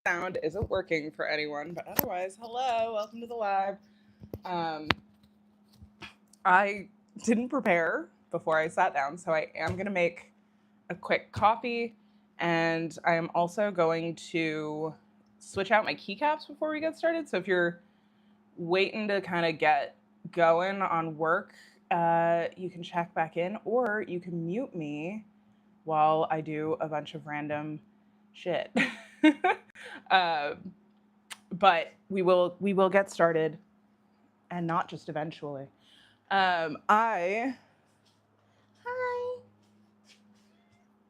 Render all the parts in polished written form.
sound isn't working for anyone, but otherwise, hello, welcome to the live. Um, I didn't prepare before I sat down, so I am going to make a quick coffee, and I am also going to switch out my keycaps before we get started. So if you're waiting to kind of get going on work, you can check back in, or you can mute me while I do a bunch of random shit. um, but we will get started, and not just eventually. I hi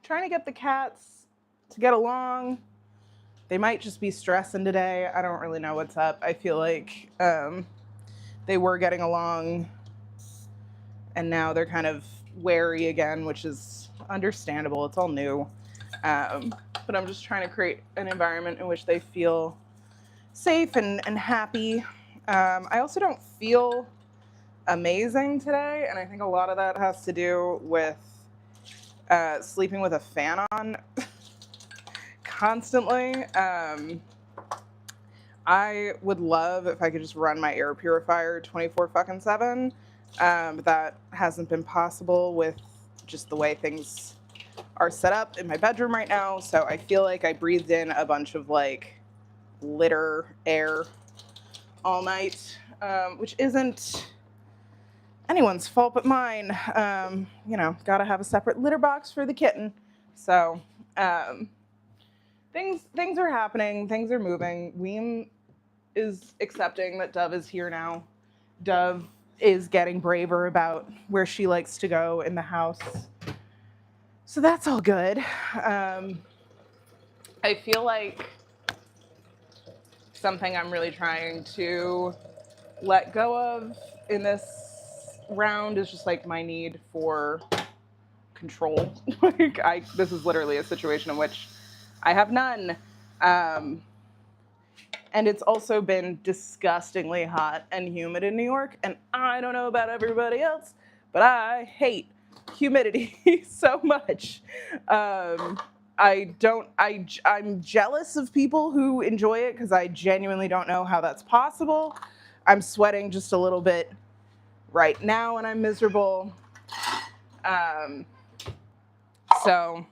trying to get the cats to get along. They might just be stressing today. I don't really know what's up. I feel like they were getting along, and now they're kind of wary again, which is understandable. It's all new. But I'm just trying to create an environment in which they feel safe and happy. I also don't feel amazing today, and I think a lot of that has to do with sleeping with a fan on constantly. I would love if I could just run my air purifier 24/7. But that hasn't been possible with just the way things are set up in my bedroom right now. So I feel like I breathed in a bunch of like litter air all night, which isn't anyone's fault but mine. Gotta have a separate litter box for the kitten. So things are happening, things are moving. Weem is accepting that Dove is here now. Dove is getting braver about where she likes to go in the house. So that's all good. I feel like something I'm really trying to let go of in this round is just like my need for control. This is literally a situation in which I have none. And it's also been disgustingly hot and humid in New York. And I don't know about everybody else, but I hate humidity so much. I'm jealous of people who enjoy it because I genuinely don't know how that's possible. I'm sweating just a little bit right now and I'm miserable. So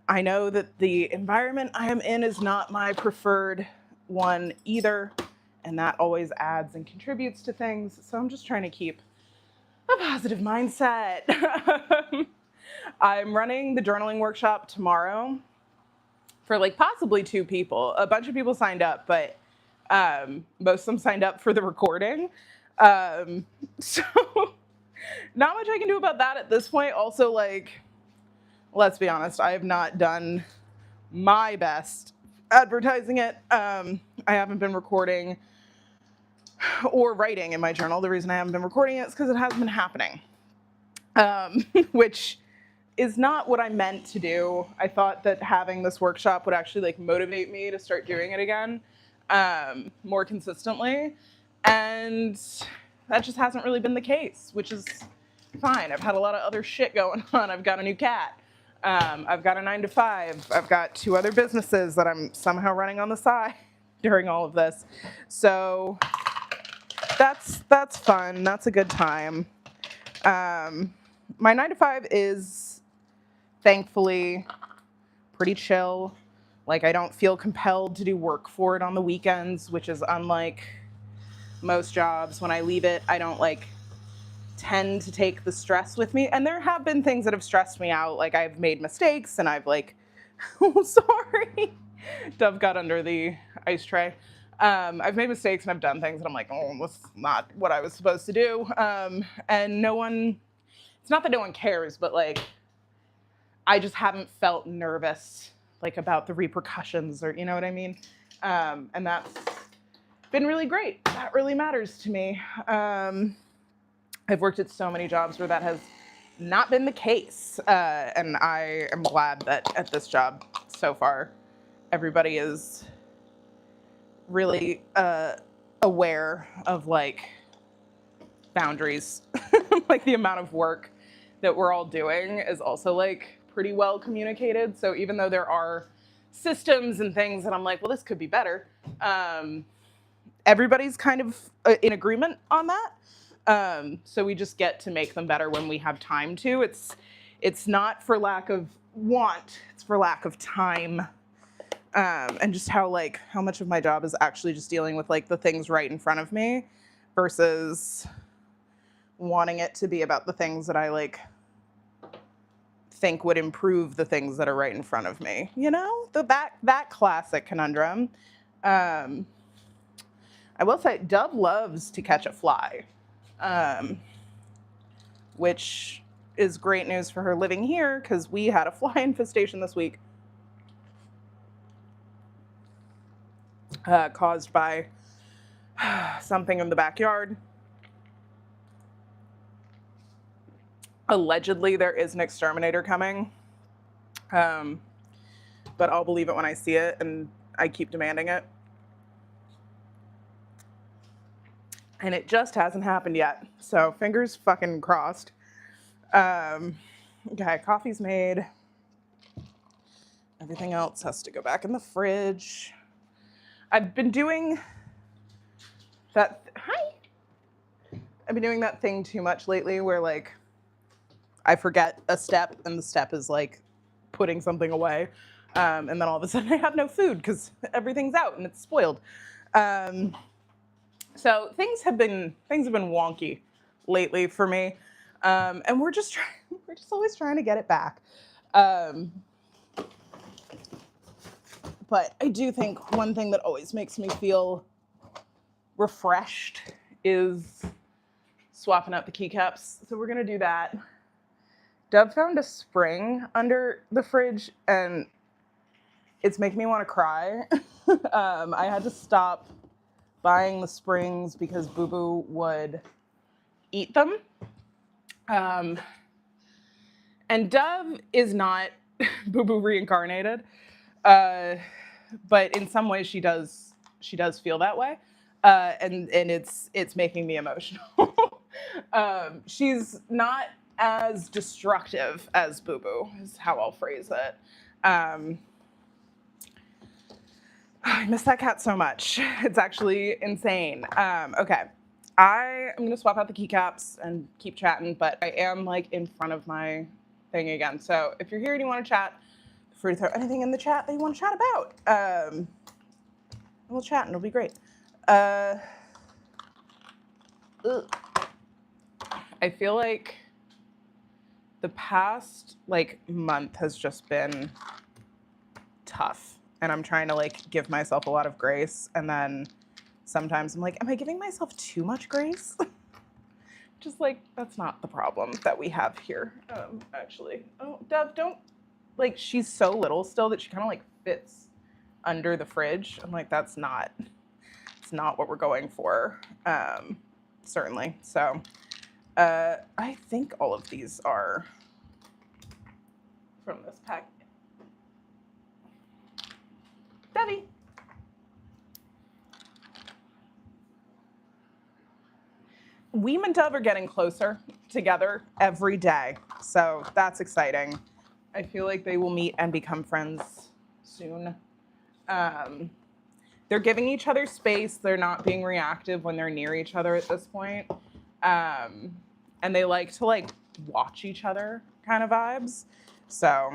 I know that the environment I am in is not my preferred one either, and that always adds and contributes to things. So I'm just trying to keep a positive mindset. I'm running the journaling workshop tomorrow for like possibly 2 people. A bunch of people signed up, but most of them signed up for the recording. So not much I can do about that at this point. Also, like, let's be honest, I have not done my best advertising it. I haven't been recording or writing in my journal. The reason I haven't been recording it is because it hasn't been happening, which is not what I meant to do. I thought that having this workshop would actually like motivate me to start doing it again more consistently, and that just hasn't really been the case, which is fine. I've had a lot of other shit going on. I've got a new cat. I've got a 9-to-5. I've got 2 other businesses that I'm somehow running on the side during all of this. So that's fun. That's a good time. My 9-to-5 is thankfully pretty chill. Like, I don't feel compelled to do work for it on the weekends, which is unlike most jobs. When I leave it, I don't like tend to take the stress with me, and there have been things that have stressed me out. Like, I've made mistakes and I've like oh, sorry, Dove got under the ice tray. I've made mistakes and I've done things and I'm like, oh, that's not what I was supposed to do. And no one, it's not that no one cares, but like I just haven't felt nervous like about the repercussions, or you know what I mean. And that's been really great. That really matters to me. I've worked at so many jobs where that has not been the case. And I am glad that at this job so far, everybody is really aware of like boundaries. Like the amount of work that we're all doing is also like pretty well communicated. So even though there are systems and things that I'm like, well, this could be better. Everybody's kind of in agreement on that. So we just get to make them better when we have time to. It's not for lack of want, it's for lack of time. And just how much of my job is actually just dealing with like the things right in front of me versus wanting it to be about the things that I like think would improve the things that are right in front of me. You know, that classic conundrum. I will say Dove loves to catch a fly, which is great news for her living here because we had a fly infestation this week caused by something in the backyard. Allegedly, there is an exterminator coming, but I'll believe it when I see it, and I keep demanding it. And it just hasn't happened yet, so fingers fucking crossed. Okay, coffee's made. Everything else has to go back in the fridge. I've been doing that. Hi. I've been doing that thing too much lately where like I forget a step and the step is like putting something away. And then all of a sudden I have no food because everything's out and it's spoiled. So things have been wonky lately for me. And we're just always trying to get it back. But I do think one thing that always makes me feel refreshed is swapping out the keycaps. So we're gonna do that. Dove found a spring under the fridge and it's making me want to cry. I had to stop buying the springs because Boo Boo would eat them. And Dove is not Boo Boo reincarnated. But in some ways she does feel that way. And it's making me emotional. She's not as destructive as Boo Boo, is how I'll phrase it. I miss that cat so much. It's actually insane. Okay. I am gonna swap out the keycaps and keep chatting, but I am like in front of my thing again. So if you're here and you want to chat, feel free to throw anything in the chat that you want to chat about. We'll chat and it'll be great. I feel like the past like month has just been tough, and I'm trying to like give myself a lot of grace, and then sometimes I'm like, am I giving myself too much grace? Just like, that's not the problem that we have here, actually. Oh, Dove, don't, like, she's so little still that she kind of like fits under the fridge. I'm like, it's not what we're going for, certainly. So I think all of these are from this pack. Debbie. Weem and Dove are getting closer together every day, so that's exciting. I feel like they will meet and become friends soon. They're giving each other space. They're not being reactive when they're near each other at this point. And they like to like watch each other kind of vibes. So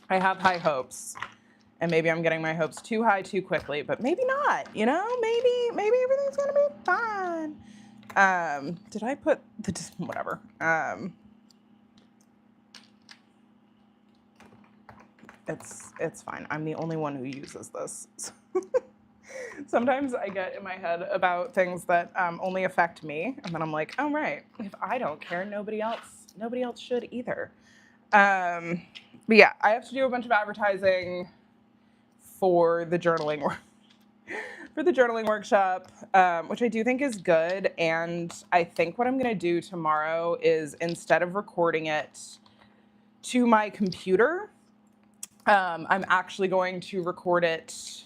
I have high hopes. And maybe I'm getting my hopes too high too quickly, but maybe not, you know? Maybe everything's gonna be fine. Did I put the, whatever. It's fine. I'm the only one who uses this. Sometimes I get in my head about things that only affect me, and then I'm like, oh right, if I don't care, nobody else should either. But yeah, I have to do a bunch of advertising for the journaling workshop, which I do think is good. And I think what I'm gonna do tomorrow is, instead of recording it to my computer, I'm actually going to record it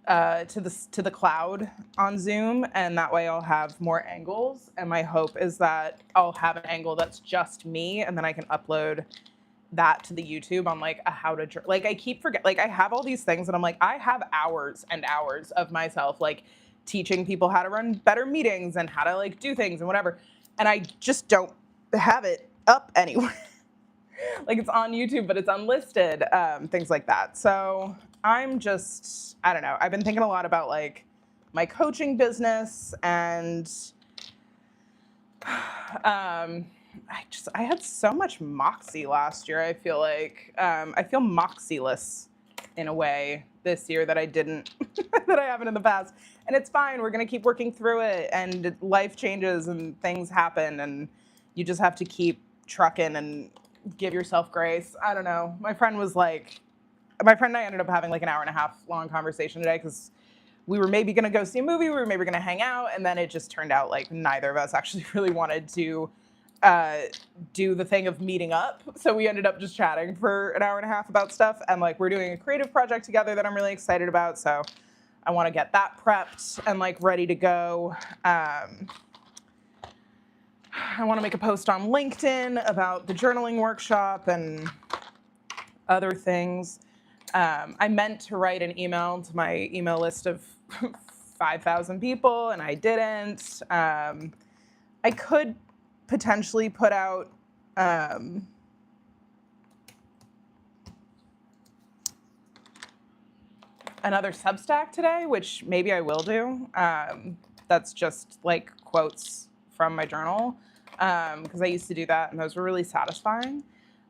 to the cloud on Zoom, and that way I'll have more angles. And my hope is that I'll have an angle that's just me, and then I can upload that to the YouTube on like a how to, like I keep forget, like I have all these things and I'm like, I have hours and hours of myself like teaching people how to run better meetings and how to like do things and whatever. And I just don't have it up anywhere. Like it's on YouTube, but it's unlisted, things like that. So I'm just, I don't know. I've been thinking a lot about like my coaching business and I had so much moxie last year. I feel like I feel moxieless in a way this year that I didn't, that I haven't in the past. And it's fine. We're going to keep working through it, and life changes and things happen, and you just have to keep trucking and give yourself grace. I don't know. My friend and I ended up having like an hour and a half long conversation today because we were maybe going to go see a movie, we were maybe going to hang out, and then it just turned out like neither of us actually really wanted to do the thing of meeting up. So we ended up just chatting for an hour and a half about stuff, and like we're doing a creative project together that I'm really excited about. So I want to get that prepped and like ready to go. I want to make a post on LinkedIn about the journaling workshop and other things. I meant to write an email to my email list of 5,000 people, and I didn't. I could potentially put out another Substack today, which maybe I will do. That's just like quotes from my journal, because I used to do that, and those were really satisfying.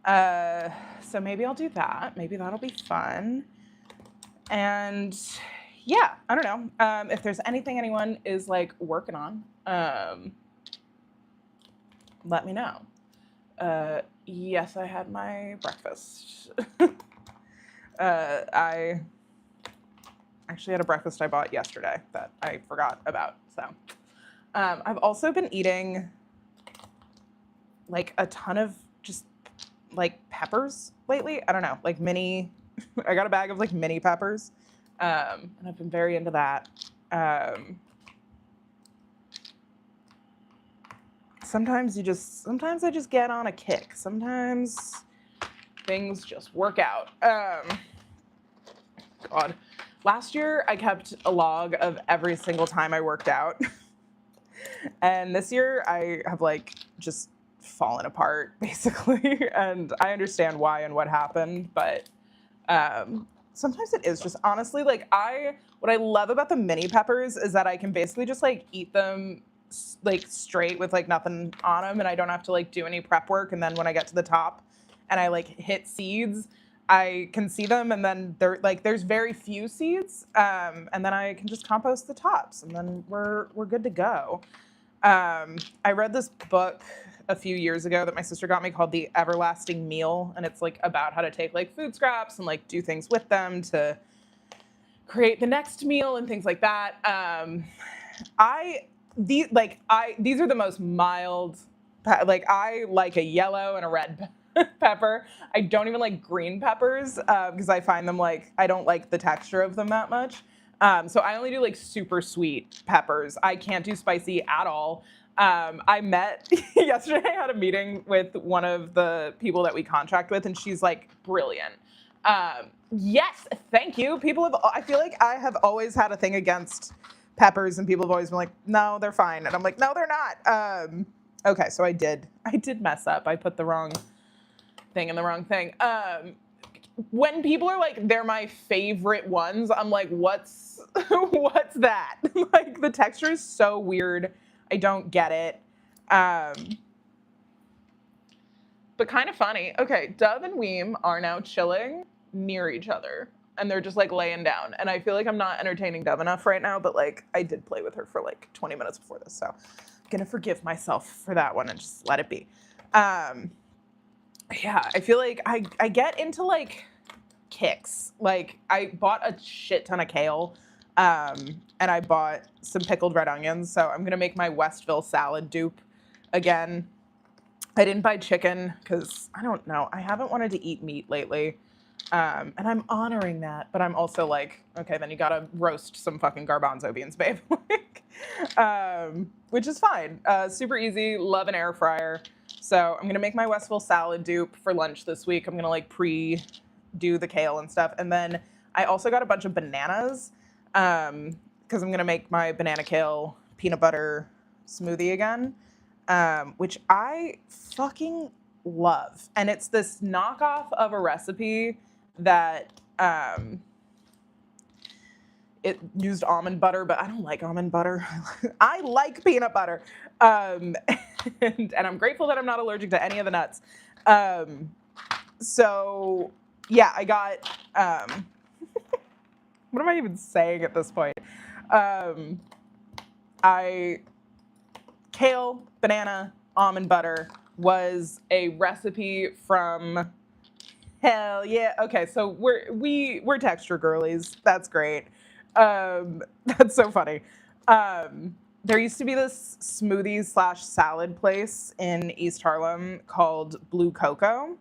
So maybe I'll do that. Maybe that'll be fun. And yeah, I don't know. If there's anything anyone is like working on, let me know. Yes, I had my breakfast. I actually had a breakfast I bought yesterday that I forgot about. So I've also been eating like a ton of just like peppers lately. I don't know, like mini, I got a bag of like mini peppers, and I've been very into that. Sometimes I just get on a kick. Sometimes things just work out. God, last year I kept a log of every single time I worked out. And this year I have like just fallen apart basically. And I understand why and what happened, but sometimes it is just honestly like what I love about the mini peppers is that I can basically just like eat them like straight with like nothing on them, and I don't have to like do any prep work. And then when I get to the top and I like hit seeds, I can see them, and then there's very few seeds, and then I can just compost the tops, and then we're good to go. I read this book a few years ago that my sister got me called The Everlasting Meal, and it's like about how to take like food scraps and like do things with them to create the next meal and things like that. These are the most mild. Like I like a yellow and a red pepper. I don't even like green peppers because I find them like I don't like the texture of them that much. So I only do like super sweet peppers. I can't do spicy at all. I met yesterday. I had a meeting with one of the people that we contract with, and she's like brilliant. Yes, thank you. I feel like I have always had a thing against peppers, and people have always been like, no, they're fine. And I'm like, no, they're not. Okay, so I did mess up. I put the wrong thing in the wrong thing. When people are like, they're my favorite ones, I'm like, what's that? Like the texture is so weird. I don't get it. But kind of funny. Okay, Dove and Weem are now chilling near each other, and they're just like laying down. And I feel like I'm not entertaining Dove enough right now, but like I did play with her for like 20 minutes before this, so I'm gonna forgive myself for that one and just let it be. Yeah, I feel like I get into like kicks. Like I bought a shit ton of kale, and I bought some pickled red onions, so I'm gonna make my Westville salad dupe again. I didn't buy chicken because I don't know. I haven't wanted to eat meat lately. And I'm honoring that, but I'm also like, okay, then you gotta roast some fucking garbanzo beans, babe. Which is fine. Super easy. Love an air fryer. So I'm gonna make my Westville salad dupe for lunch this week. I'm gonna like do the kale and stuff. And then I also got a bunch of bananas because I'm gonna make my banana kale peanut butter smoothie again, which I fucking love. And it's this knockoff of a recipe that it used almond butter, but I don't like almond butter. I like peanut butter. And I'm grateful that I'm not allergic to any of the nuts. So yeah, I got, what am I even saying at this point? Kale, banana, almond butter was a recipe from, hell yeah. Okay, so we're texture girlies. That's great. That's so funny. There used to be this smoothie / salad place in East Harlem called Blue Cocoa.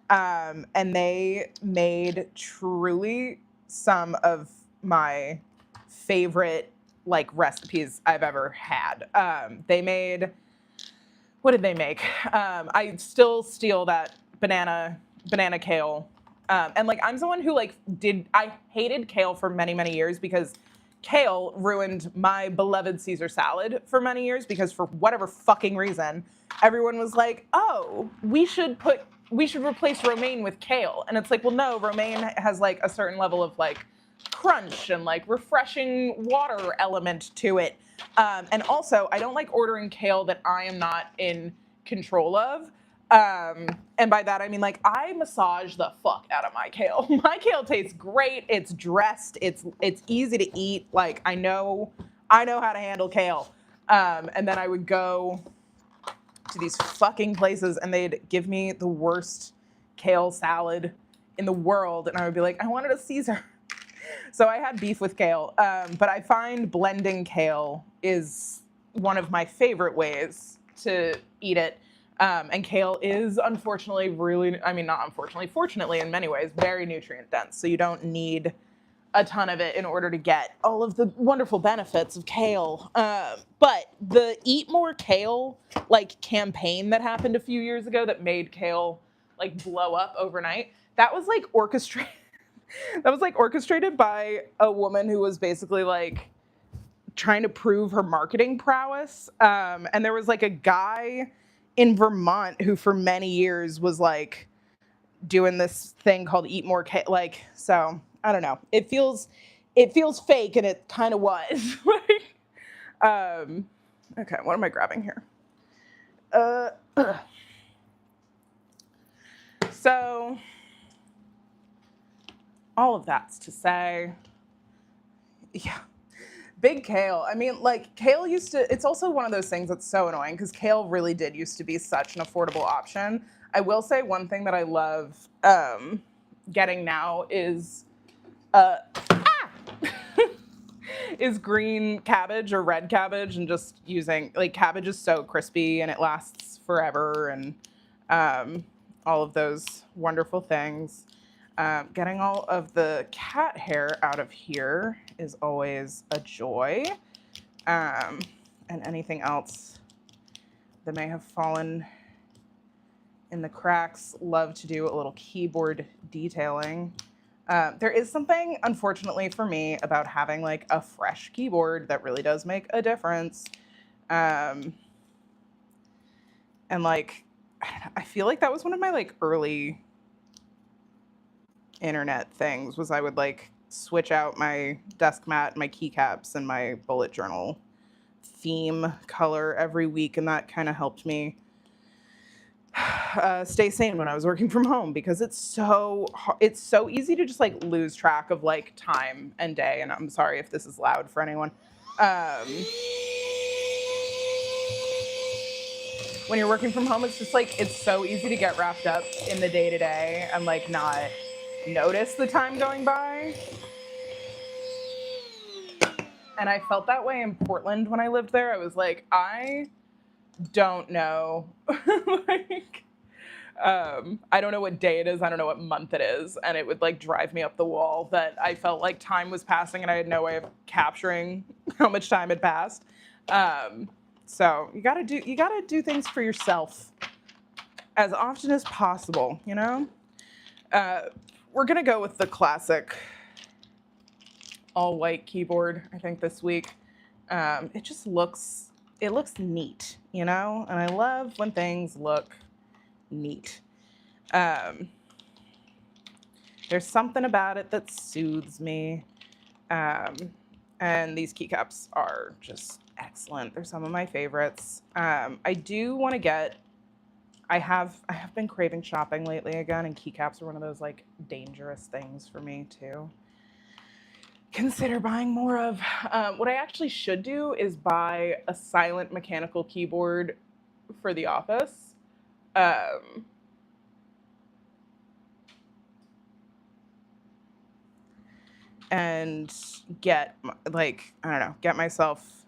And they made truly some of my favorite like recipes I've ever had. They made, what did they make? I still steal that banana kale. And like I'm someone who I hated kale for many, many years because kale ruined my beloved Caesar salad for many years because for whatever fucking reason, everyone was like, oh, we should replace romaine with kale. And it's like, well, no, romaine has like a certain level of like crunch and like refreshing water element to it. And also, I don't like ordering kale that I am not in control of. And by that, I mean, like, I massage the fuck out of my kale. My kale tastes great. It's dressed. It's easy to eat. Like, I know how to handle kale. And then I would go to these fucking places and they'd give me the worst kale salad in the world. And I would be like, I wanted a Caesar. So I had beef with kale. But I find blending kale is one of my favorite ways to eat it. And kale is unfortunately fortunately in many ways, very nutrient dense. So you don't need a ton of it in order to get all of the wonderful benefits of kale. But the Eat More Kale like campaign that happened a few years ago that made kale like blow up overnight, that was like orchestrated. That was like orchestrated by a woman who was basically like trying to prove her marketing prowess. And there was like a guy in Vermont who for many years was like doing this thing called Eat More Kale. Like, so I don't know. It feels fake, and it kind of was. Okay, what am I grabbing here? So all of that's to say, yeah. Big kale. I mean, like, kale it's also one of those things that's so annoying because kale really did used to be such an affordable option. I will say one thing that I love getting now is is green cabbage or red cabbage, and just using, like, cabbage is so crispy and it lasts forever, and all of those wonderful things. Getting all of the cat hair out of here is always a joy. And anything else that may have fallen in the cracks, love to do a little keyboard detailing. There is something, unfortunately for me, about having like a fresh keyboard that really does make a difference. And like, I feel like that was one of my like early internet things, was I would like switch out my desk mat, my keycaps, and my bullet journal theme color every week, and that kind of helped me stay sane when I was working from home, because it's so easy to just like lose track of like time and day. And I'm sorry if this is loud for anyone. When you're working from home, it's just like, it's so easy to get wrapped up in the day-to-day and like not notice the time going by. And I felt that way in Portland when I lived there. I was like, I don't know. I don't know what day it is. I don't know what month it is. And it would like drive me up the wall that I felt like time was passing and I had no way of capturing how much time had passed. So you gotta do things for yourself. as often as possible, you know? We're gonna go with the classic all white keyboard, I think, this week. It just looks, it looks neat, you know? And I love when things look neat. There's something about it that soothes me. And these keycaps are just excellent. They're some of my favorites. I do want to get, I have been craving shopping lately again, and keycaps are one of those like dangerous things for me to consider buying more of. What I actually should do is buy a silent mechanical keyboard for the office. And get, like, I don't know, get myself,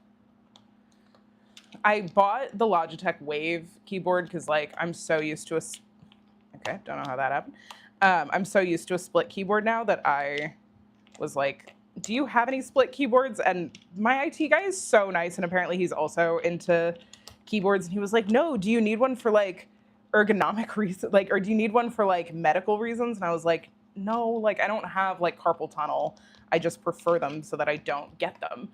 I bought the Logitech Wave keyboard because, like, I'm so used to okay, don't know how that happened. I'm so used to a split keyboard now that I was like, do you have any split keyboards? And my IT guy is so nice, and apparently he's also into keyboards. And he was like, no, do you need one for, like, ergonomic reasons? Like, or do you need one for, like, medical reasons? And I was like, no, like, I don't have, like, carpal tunnel. I just prefer them so that I don't get them.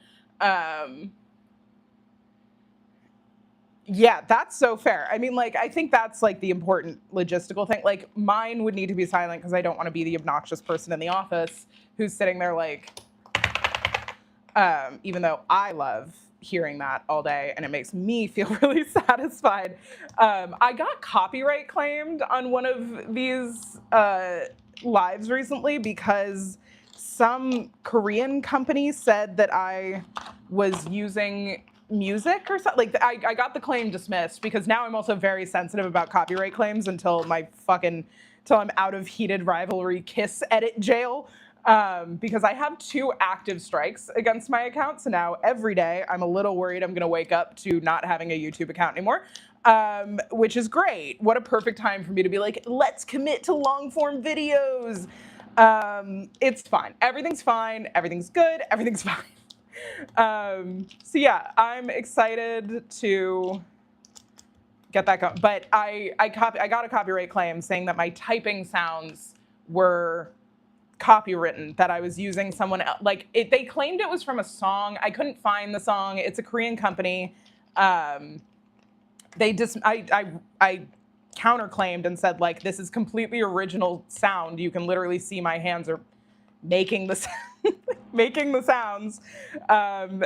Yeah, that's so fair. I mean, like, I think that's like the important logistical thing. Like, mine would need to be silent because I don't want to be the obnoxious person in the office who's sitting there like, even though I love hearing that all day and it makes me feel really satisfied. I got copyright claimed on one of these lives recently because some Korean company said that I was using music or something. Like, I got the claim dismissed because now I'm also very sensitive about copyright claims until I'm out of heated rivalry Kiss edit jail. Because I have 2 active strikes against my account. So now every day I'm a little worried I'm going to wake up to not having a YouTube account anymore, which is great. What a perfect time for me to be like, let's commit to long form videos. It's fine. Everything's fine. Everything's good. Everything's fine. So yeah, I'm excited to get that going. But I got a copyright claim saying that my typing sounds were copywritten, that I was using someone else. Like, they claimed it was from a song. I couldn't find the song. It's a Korean company. I counterclaimed and said, like, this is completely original sound. You can literally see my hands are making the making the sounds.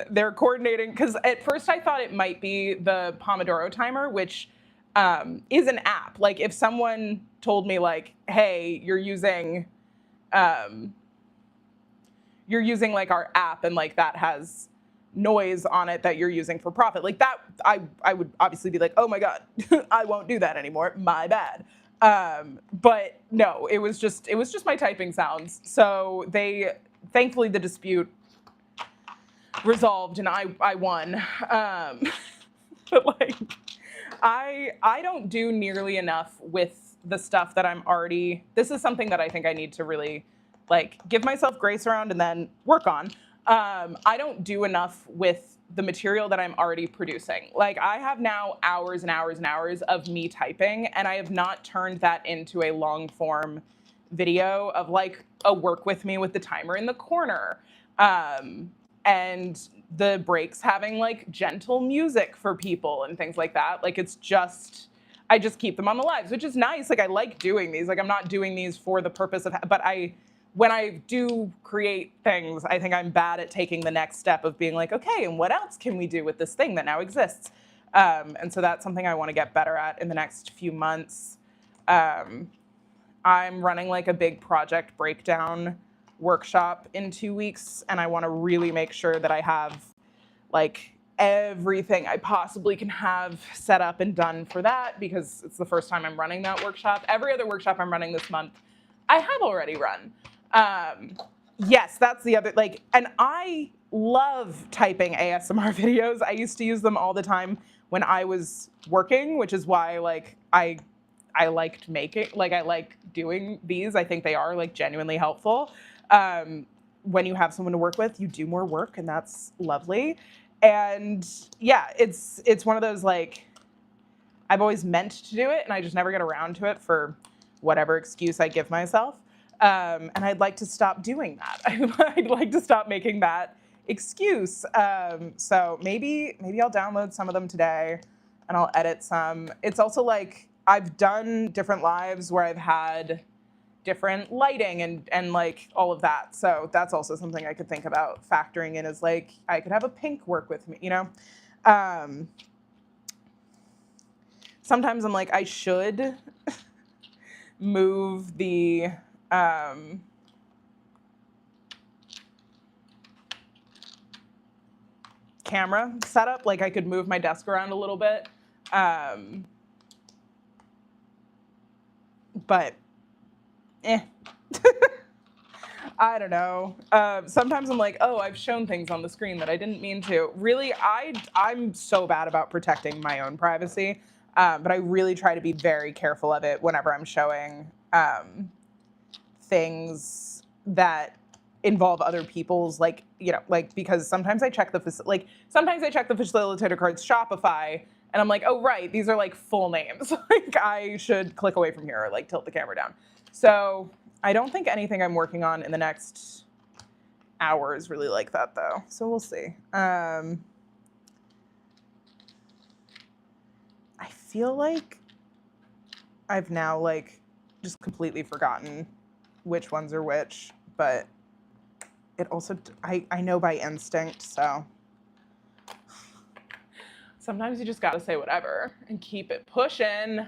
They're coordinating, because at first I thought it might be the Pomodoro timer, which is an app. Like, if someone told me, like, hey, you're using like our app and like that has noise on it that you're using for profit, like that, I would obviously be like, oh my God, I won't do that anymore. My bad. But no, it was just my typing sounds. So thankfully the dispute resolved and I won. But like, I don't do nearly enough with the stuff that I'm already, this is something that I think I need to really like give myself grace around and then work on. I don't do enough with the material that I'm already producing. Like, I have now hours and hours and hours of me typing, and I have not turned that into a long form video of like a work with me with the timer in the corner. And the breaks having like gentle music for people and things like that. Like, it's just, I just keep them on the lives, which is nice. Like, I like doing these. Like, I'm not doing these for the purpose of, but when I do create things, I think I'm bad at taking the next step of being like, okay, and what else can we do with this thing that now exists? And so that's something I want to get better at in the next few months. I'm running like a big project breakdown workshop in 2 weeks, and I want to really make sure that I have like everything I possibly can have set up and done for that, because it's the first time I'm running that workshop. Every other workshop I'm running this month, I have already run. Yes, that's the other, like, and I love typing ASMR videos. I used to use them all the time when I was working, which is why like I liked making, like I like doing these. I think they are like genuinely helpful. When you have someone to work with, you do more work, and that's lovely. And yeah, it's one of those like, I've always meant to do it, and I just never get around to it for whatever excuse I give myself. And I'd like to stop doing that. I'd like to stop making that excuse. So maybe I'll download some of them today, and I'll edit some. It's also like I've done different lives where I've had different lighting and like all of that. So that's also something I could think about factoring in, is like I could have a pink work with me, you know? Sometimes I'm like, I should move the camera setup. Like I could move my desk around a little bit. But I don't know. Sometimes I'm like, oh, I've shown things on the screen that I didn't mean to. Really, I'm so bad about protecting my own privacy, but I really try to be very careful of it whenever I'm showing things that involve other people's, like, you know, like, because sometimes I check the facilitator card's Shopify, and I'm like, oh, right, these are like full names. Like I should click away from here or like tilt the camera down. So I don't think anything I'm working on in the next hour is really like that, though. So we'll see. I feel like I've now like just completely forgotten which ones are which, but it also, I know by instinct, so sometimes you just gotta say whatever and keep it pushing.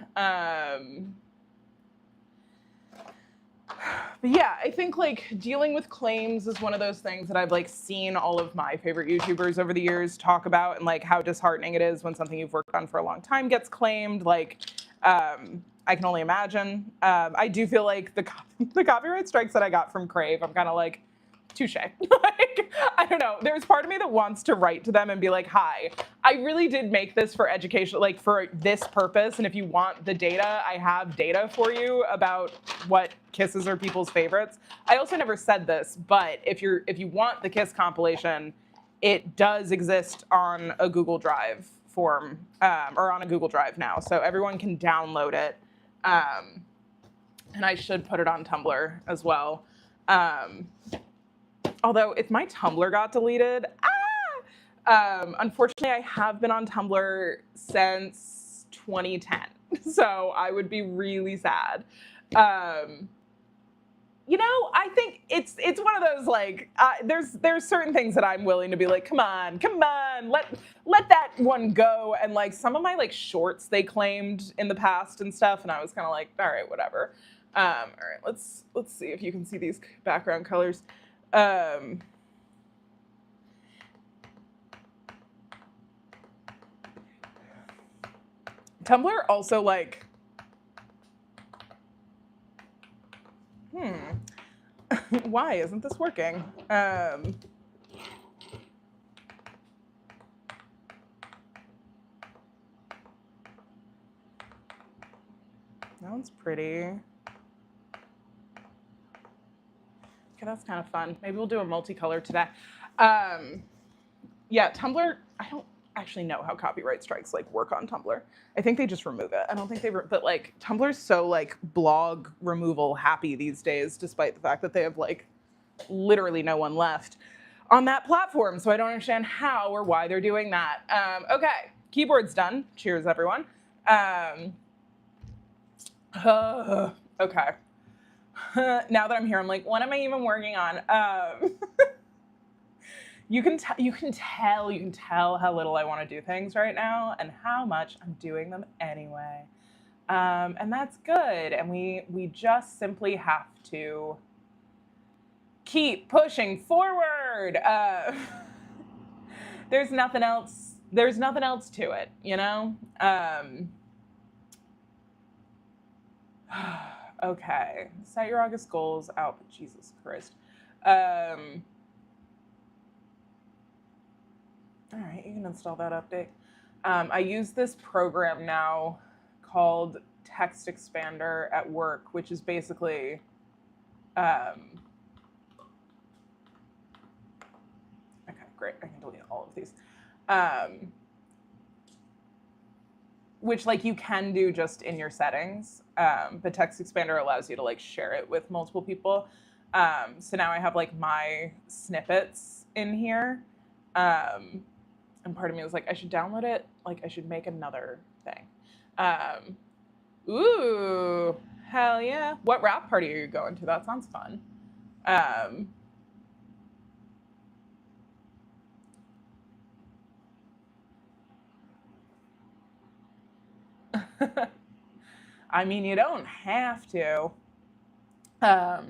But yeah, I think like dealing with claims is one of those things that I've like seen all of my favorite YouTubers over the years talk about, and like how disheartening it is when something you've worked on for a long time gets claimed. Like, I can only imagine. I do feel like the copyright strikes that I got from Crave, I'm kind of like, touche. Like, I don't know. There's part of me that wants to write to them and be like, hi, I really did make this for education, like for this purpose. And if you want the data, I have data for you about what kisses are people's favorites. I also never said this, but if you want the Kiss compilation, it does exist on a Google Drive form, or on a Google Drive now. So everyone can download it. And I should put it on Tumblr as well. Although if my Tumblr got deleted, unfortunately I have been on Tumblr since 2010. So I would be really sad. You know, I think it's one of those like, there's certain things that I'm willing to be like, come on, let that one go. And like some of my like shorts they claimed in the past and stuff, and I was kind of like, all right, whatever. All right, let's see if you can see these background colors. Tumblr also like, why isn't this working? That one's pretty. Okay, that's kind of fun. Maybe we'll do a multicolor today. Yeah, Tumblr, I don't actually know how copyright strikes like work on Tumblr. I think they just remove it. I don't think but like Tumblr's so like blog removal happy these days, despite the fact that they have like literally no one left on that platform. So I don't understand how or why they're doing that. Okay, keyboard's done. Cheers, everyone. Okay. Now that I'm here, I'm like, what am I even working on? You can tell how little I want to do things right now and how much I'm doing them anyway. And that's good. And we just simply have to keep pushing forward. There's nothing else to it, you know? Okay, set your August goals out. Jesus Christ. All right, you can install that update. I use this program now called Text Expander at work, which is basically, okay, great, I can delete all of these. which like you can do just in your settings, but TextExpander allows you to like share it with multiple people. So now I have like my snippets in here. And part of me was like, I should download it. Like I should make another thing. Ooh, hell yeah. What rap party are you going to? That sounds fun. I mean, you don't have to. I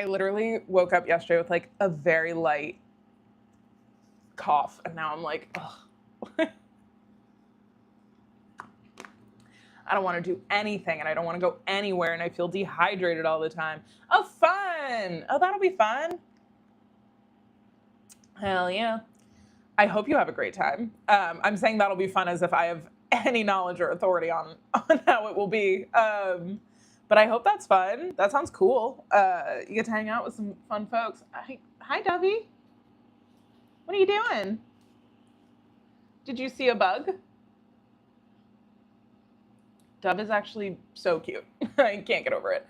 literally woke up yesterday with like a very light cough, and now I'm like, ugh. I don't want to do anything, and I don't want to go anywhere, and I feel dehydrated all the time. Oh, fun! Oh, that'll be fun. Hell yeah. I hope you have a great time. I'm saying that'll be fun as if I have any knowledge or authority on how it will be. But I hope that's fun. That sounds cool. You get to hang out with some fun folks. Hi, Dovey. What are you doing? Did you see a bug? Dove is actually so cute. I can't get over it.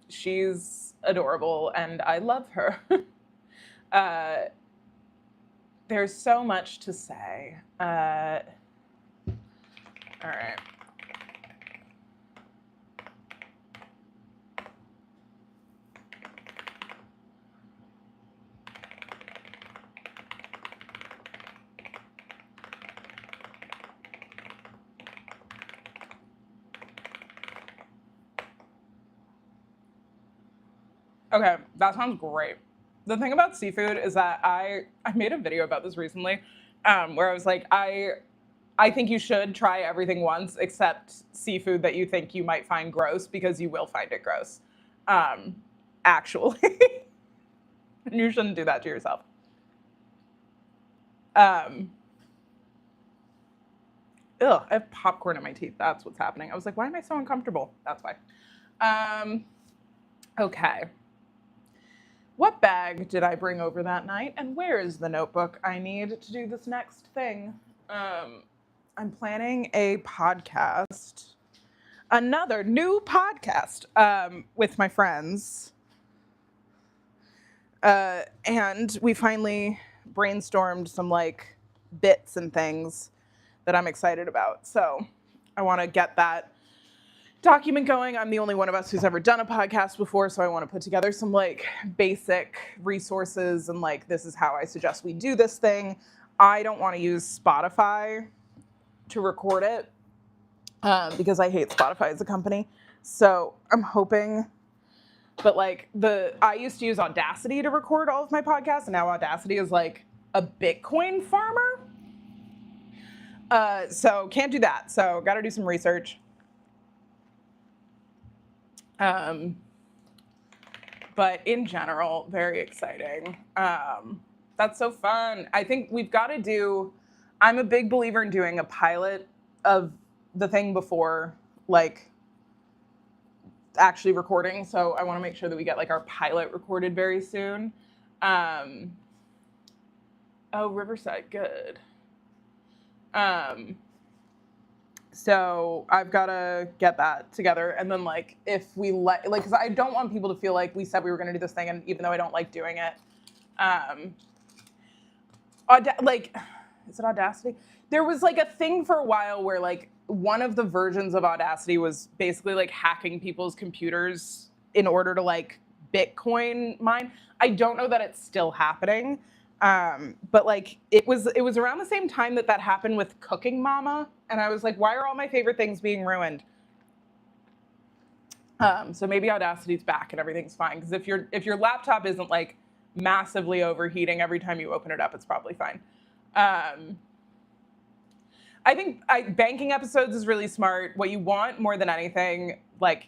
She's adorable, and I love her. There's so much to say. All right. Okay, that sounds great. The thing about seafood is that I made a video about this recently, where I was like, I think you should try everything once except seafood that you think you might find gross, because you will find it gross. Actually. You shouldn't do that to yourself. Ugh, I have popcorn in my teeth. That's what's happening. I was like, why am I so uncomfortable? That's why. Okay. What bag did I bring over that night, and where is the notebook I need to do this next thing? I'm planning a podcast, another new podcast, with my friends. And we finally brainstormed some like bits and things that I'm excited about. So I want to get that document going. I'm the only one of us who's ever done a podcast before, so I want to put together some like basic resources and like, this is how I suggest we do this thing. I don't want to use Spotify to record it because I hate Spotify as a company. So I'm hoping, but like I used to use Audacity to record all of my podcasts, and now Audacity is like a Bitcoin farmer. So can't do that. So got to do some research. But in general, very exciting. That's so fun. I think we've got to do, I'm a big believer in doing a pilot of the thing before like actually recording. So I want to make sure that we get like our pilot recorded very soon. Oh, Riverside, good. So I've got to get that together. And then like, if we like, because I don't want people to feel like we said we were going to do this thing, and even though I don't like doing it, like, is it Audacity? There was like a thing for a while where like one of the versions of Audacity was basically like hacking people's computers in order to like Bitcoin mine. I don't know that it's still happening. But like it was around the same time that happened with Cooking Mama, and I was like, why are all my favorite things being ruined? So maybe Audacity's back and everything's fine, because if your laptop isn't like massively overheating every time you open it up, it's probably fine. I think banking episodes is really smart. What you want more than anything, like,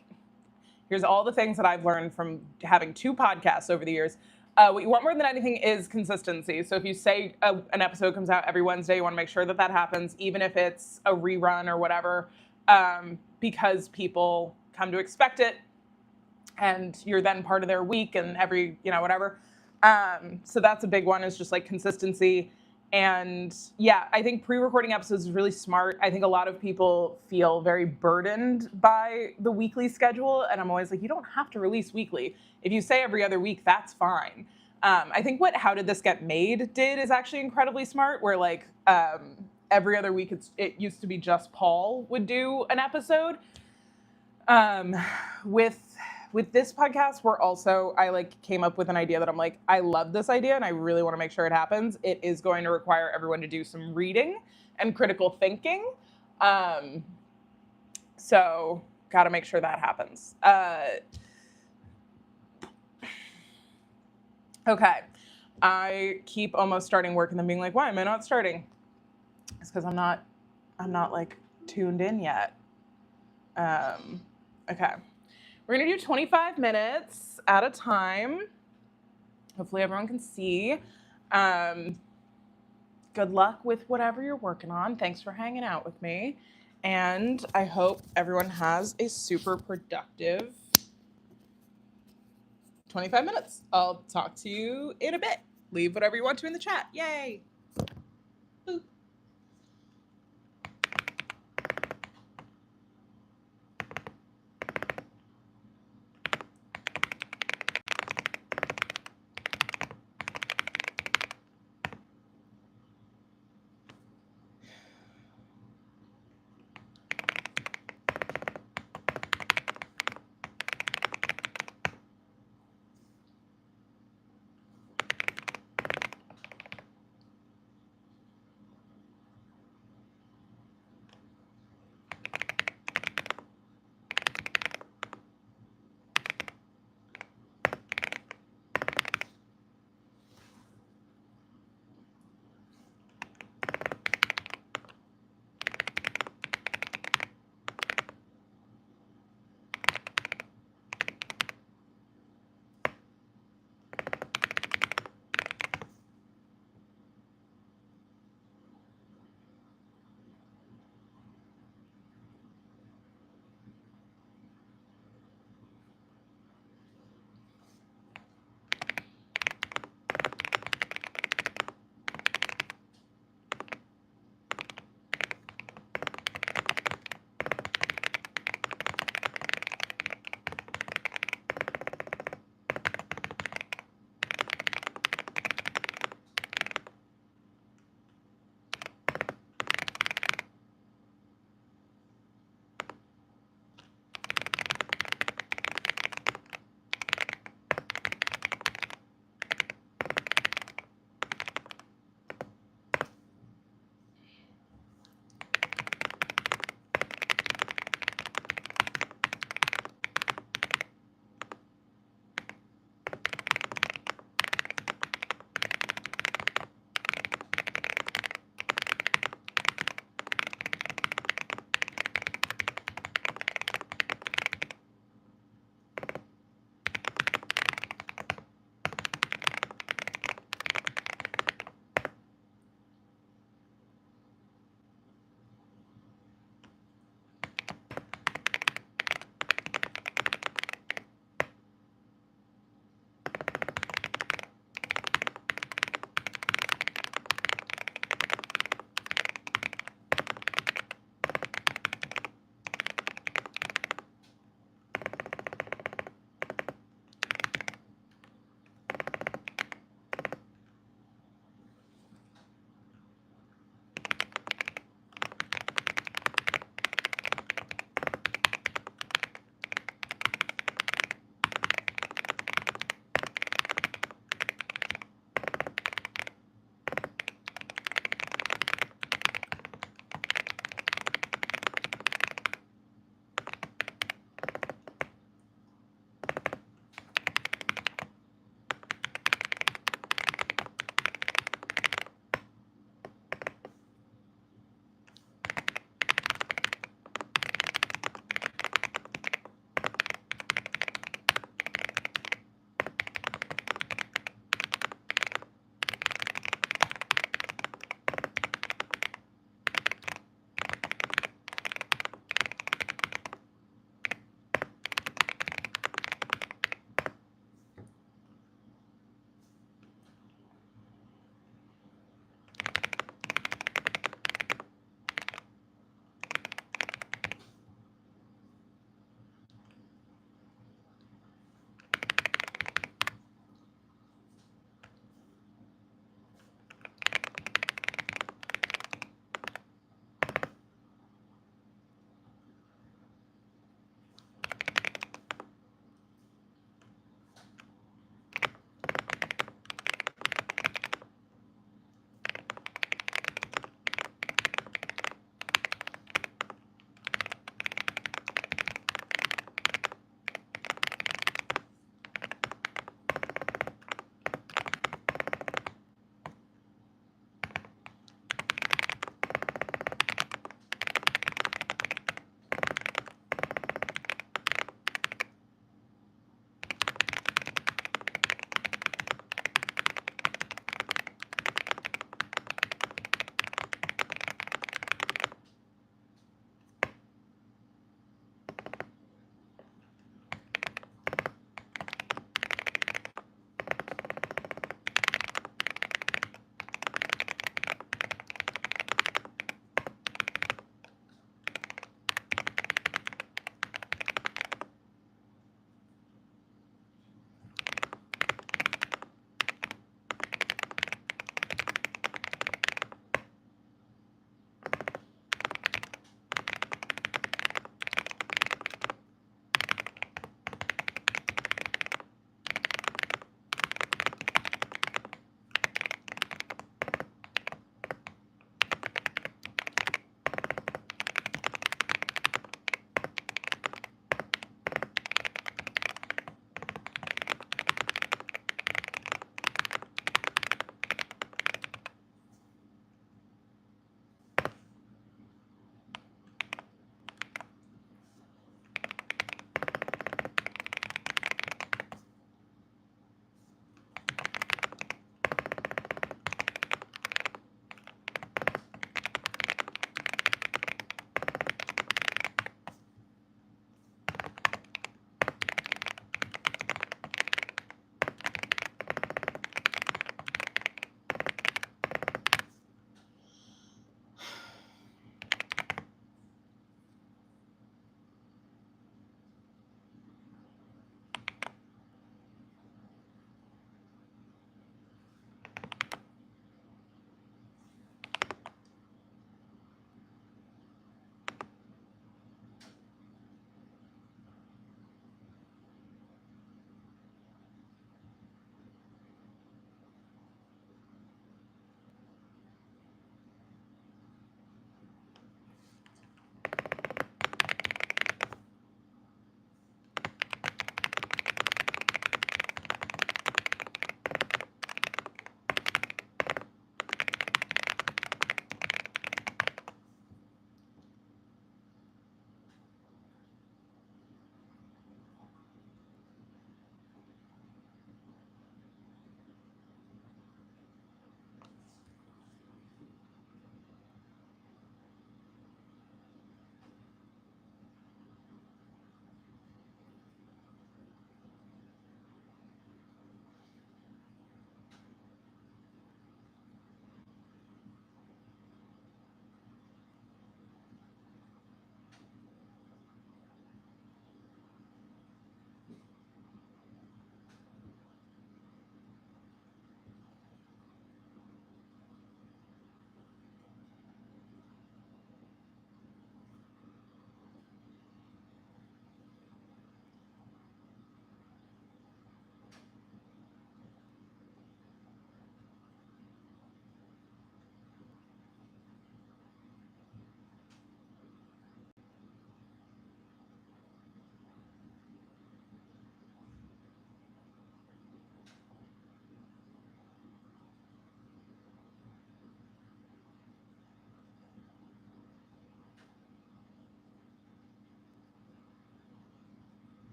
here's all the things that I've learned from having 2 podcasts over the years. What you want more than anything is consistency. So if you say an episode comes out every Wednesday, you want to make sure that happens, even if it's a rerun or whatever, because people come to expect it, and you're then part of their week and every, whatever. So that's a big one, is just like consistency. And yeah, I think pre-recording episodes is really smart. I think a lot of people feel very burdened by the weekly schedule. And I'm always like, you don't have to release weekly. If you say every other week, that's fine. I think what How Did This Get Made did is actually incredibly smart, where like every other week it used to be just Paul would do an episode. With this podcast, I like came up with an idea that I'm like, I love this idea and I really want to make sure it happens. It is going to require everyone to do some reading and critical thinking. So got to make sure that happens. Okay. I keep almost starting work and then being like, why am I not starting? It's because I'm not like tuned in yet. Okay. We're gonna do 25 minutes at a time. Hopefully everyone can see. Good luck with whatever you're working on. Thanks for hanging out with me. And I hope everyone has a super productive 25 minutes. I'll talk to you in a bit. Leave whatever you want to in the chat. Yay. Boop.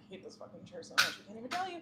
hate this fucking chair so much. I can't even tell you.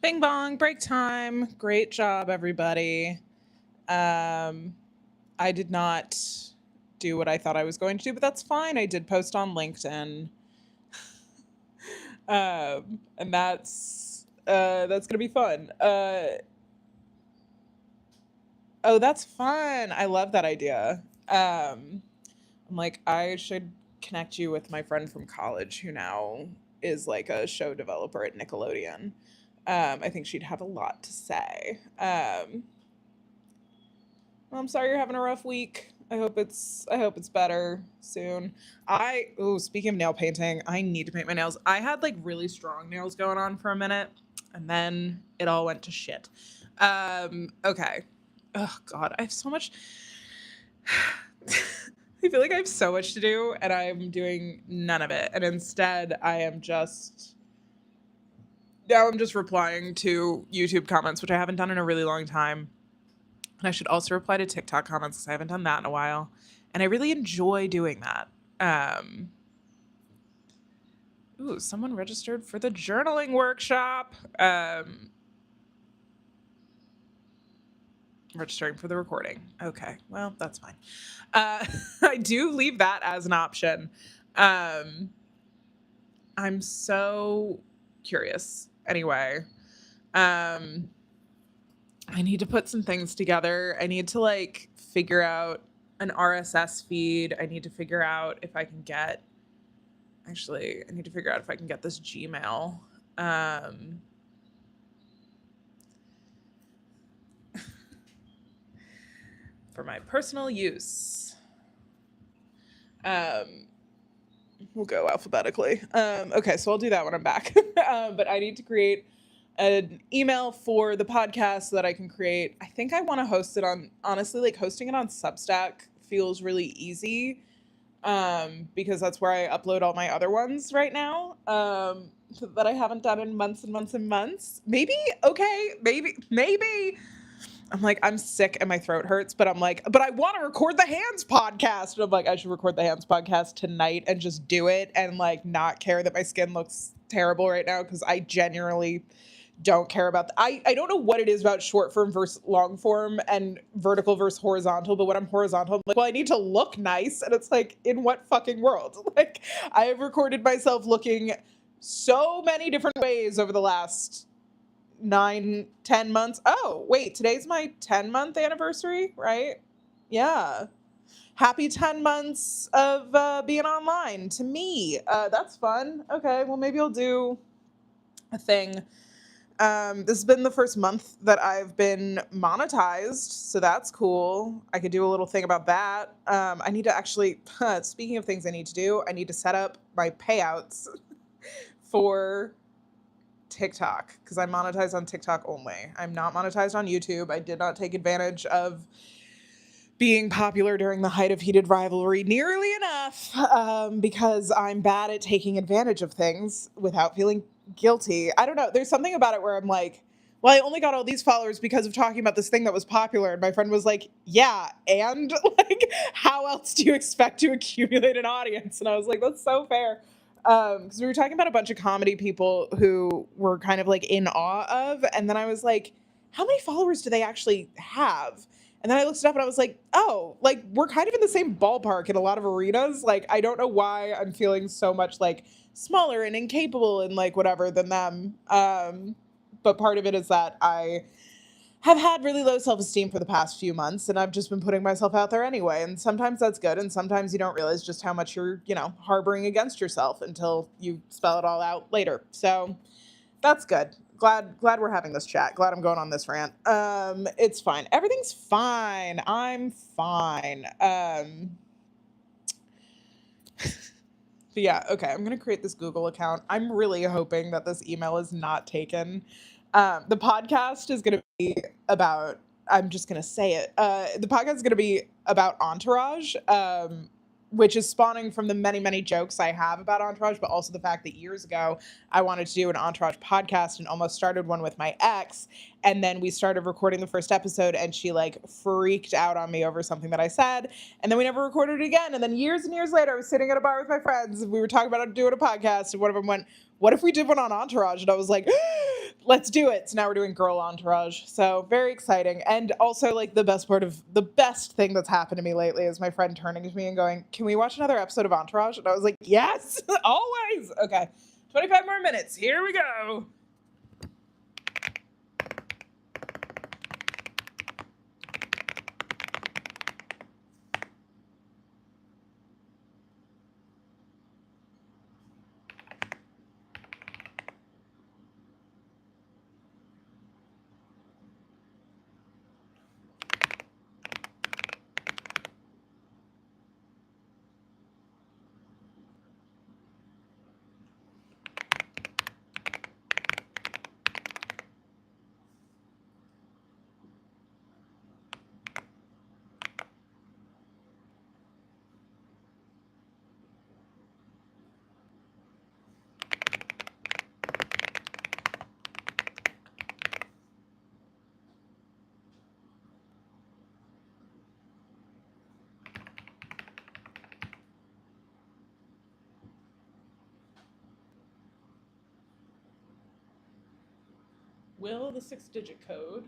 Bing bong, break time. Great job, everybody. I did not do what I thought I was going to do, but that's fine. I did post on LinkedIn. And that's gonna be fun. Oh, that's fun. I love that idea. I'm like, I should connect you with my friend from college who now is like a show developer at Nickelodeon. I think she'd have a lot to say. Well, I'm sorry you're having a rough week. I hope it's better soon. Speaking of nail painting, I need to paint my nails. I had like really strong nails going on for a minute, and then it all went to shit. Okay. Oh God, I have so much. I feel like I have so much to do, and I'm doing none of it. And instead, I'm just replying to YouTube comments, which I haven't done in a really long time. And I should also reply to TikTok comments because I haven't done that in a while. And I really enjoy doing that. Someone registered for the journaling workshop. Registering for the recording. Okay, well, that's fine. I do leave that as an option. I'm so curious. Anyway, I need to put some things together. I need to like figure out an RSS feed. I need to figure out if I can get this Gmail. For my personal use. We'll go alphabetically. Okay, so I'll do that when I'm back. But I need to create an email for the podcast so that I can create. I think I want to host it on, honestly, like hosting it on Substack feels really easy. Because that's where I upload all my other ones right now. That I haven't done in months and months and months. Maybe. I'm like, I'm sick and my throat hurts, but I'm like, but I want to record the Hands podcast. And I'm like, I should record the Hands podcast tonight and just do it and like not care that my skin looks terrible right now because I genuinely don't care about I don't know what it is about short form versus long form and vertical versus horizontal, but when I'm horizontal, I'm like, well, I need to look nice. And it's like, in what fucking world? Like, I have recorded myself looking so many different ways over the last 9-10 months. Oh wait, today's my 10-month anniversary, right? Yeah, happy 10 months of being online to me. That's fun. Okay, well, maybe I'll do a thing. This has been the first month that I've been monetized, so that's cool. I could do a little thing about that. I need to actually, speaking of things I need to do, I need to set up my payouts for TikTok because I'm monetized on TikTok only. I'm not monetized on YouTube. I did not take advantage of being popular during the height of heated rivalry nearly enough because I'm bad at taking advantage of things without feeling guilty. I don't know. There's something about it where I'm like, well, I only got all these followers because of talking about this thing that was popular. And my friend was like, yeah, and like, how else do you expect to accumulate an audience? And I was like, that's so fair. Because we were talking about a bunch of comedy people who were kind of like in awe of. And then I was like, how many followers do they actually have? And then I looked it up and I was like, oh, like we're kind of in the same ballpark in a lot of arenas. Like, I don't know why I'm feeling so much like smaller and incapable and like whatever than them. But part of it is that I have had really low self-esteem for the past few months and I've just been putting myself out there anyway. And sometimes that's good. And sometimes you don't realize just how much you're, harboring against yourself until you spell it all out later. So that's good. Glad we're having this chat. Glad I'm going on this rant. It's fine. Everything's fine. I'm fine. But yeah, okay. I'm going to create this Google account. I'm really hoping that this email is not taken. The podcast is going to be about, I'm just going to say it. The podcast is going to be about Entourage, which is spawning from the many, many jokes I have about Entourage, but also the fact that years ago I wanted to do an Entourage podcast and almost started one with my ex. And then we started recording the first episode and she like freaked out on me over something that I said. And then we never recorded it again. And then years and years later, I was sitting at a bar with my friends and we were talking about doing a podcast. And one of them went, what if we did one on Entourage? And I was like, let's do it. So now we're doing Girl Entourage. So very exciting. And also like the best thing that's happened to me lately is my friend turning to me and going, "Can we watch another episode of Entourage?" And I was like, "Yes, always." Okay. 25 more minutes. Here we go. Will the 6-digit code?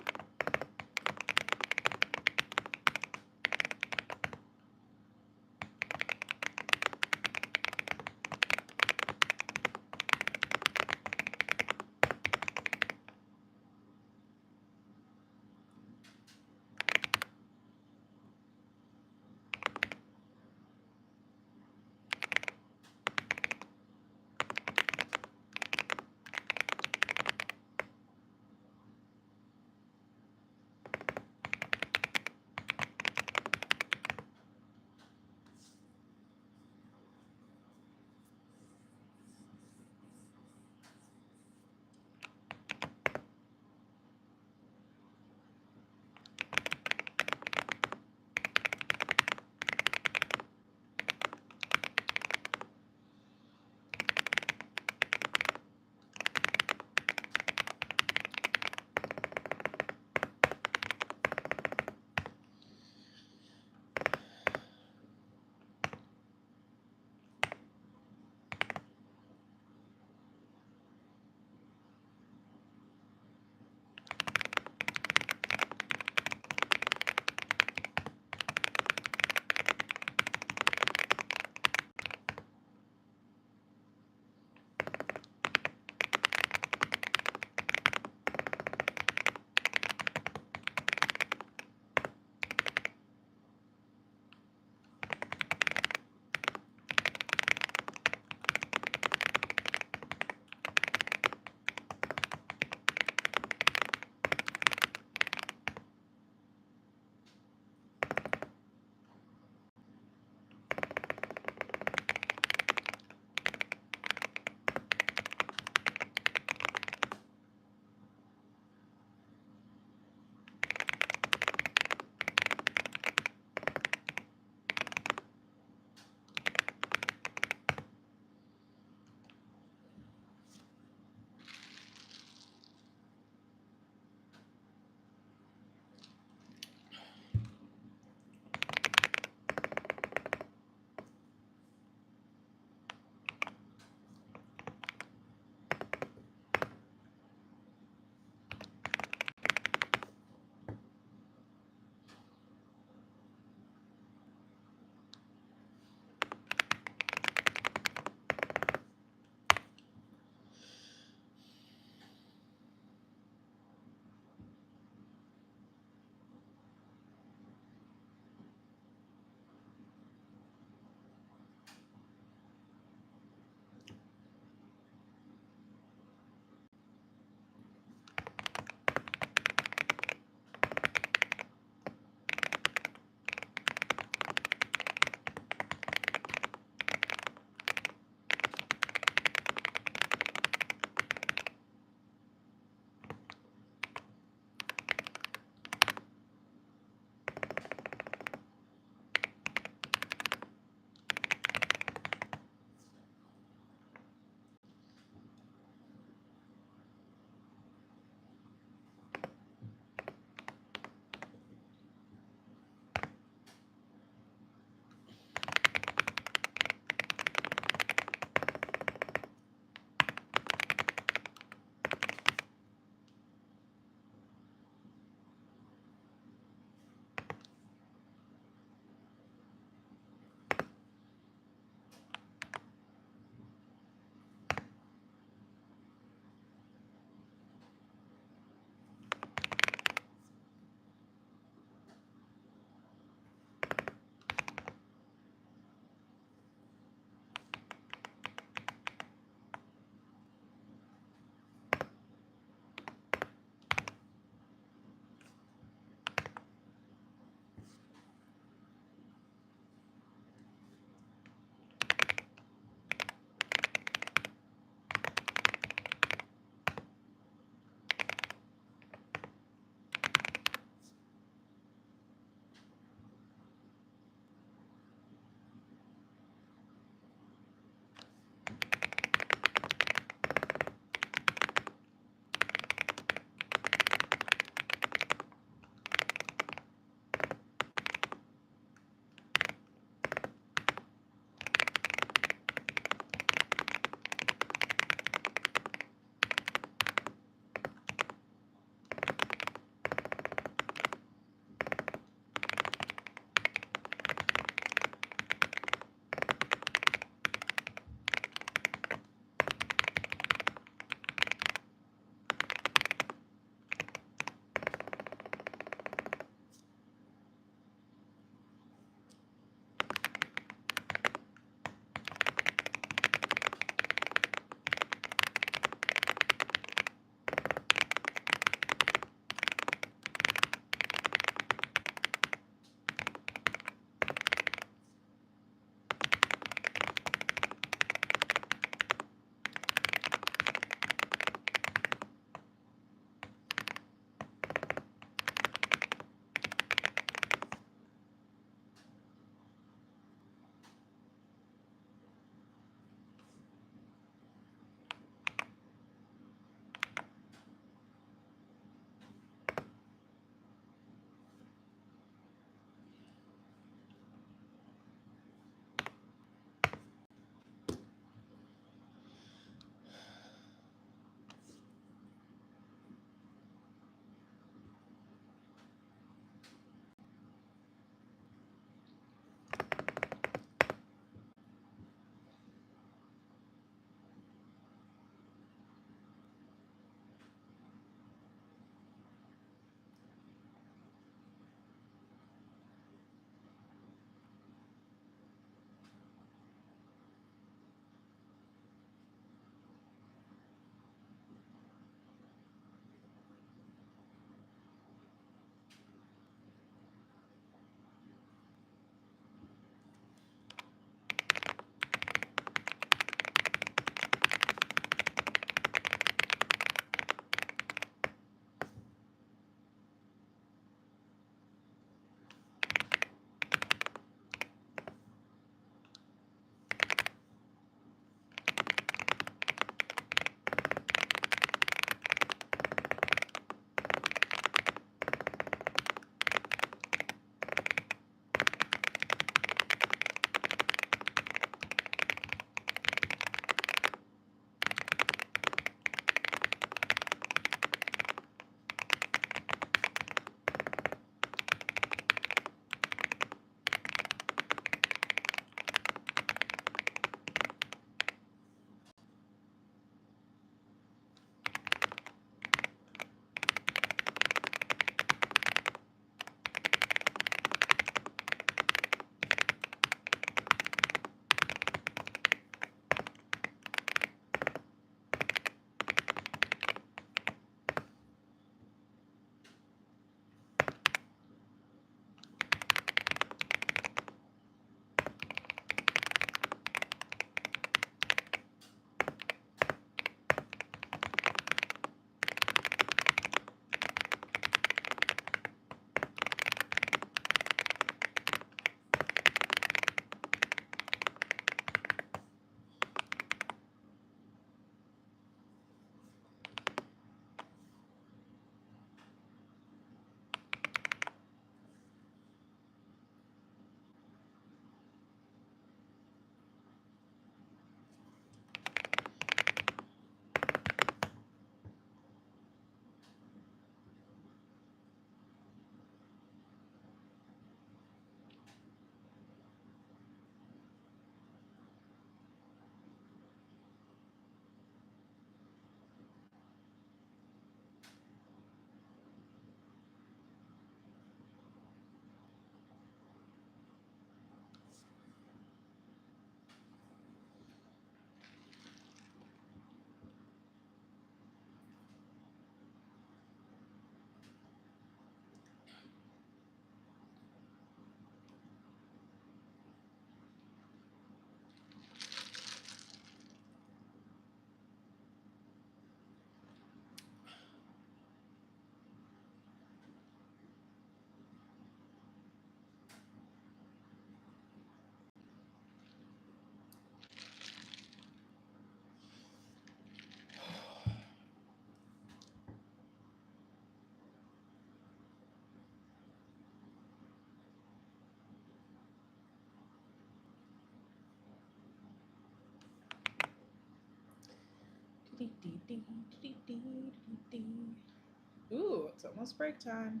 Ooh, it's almost break time.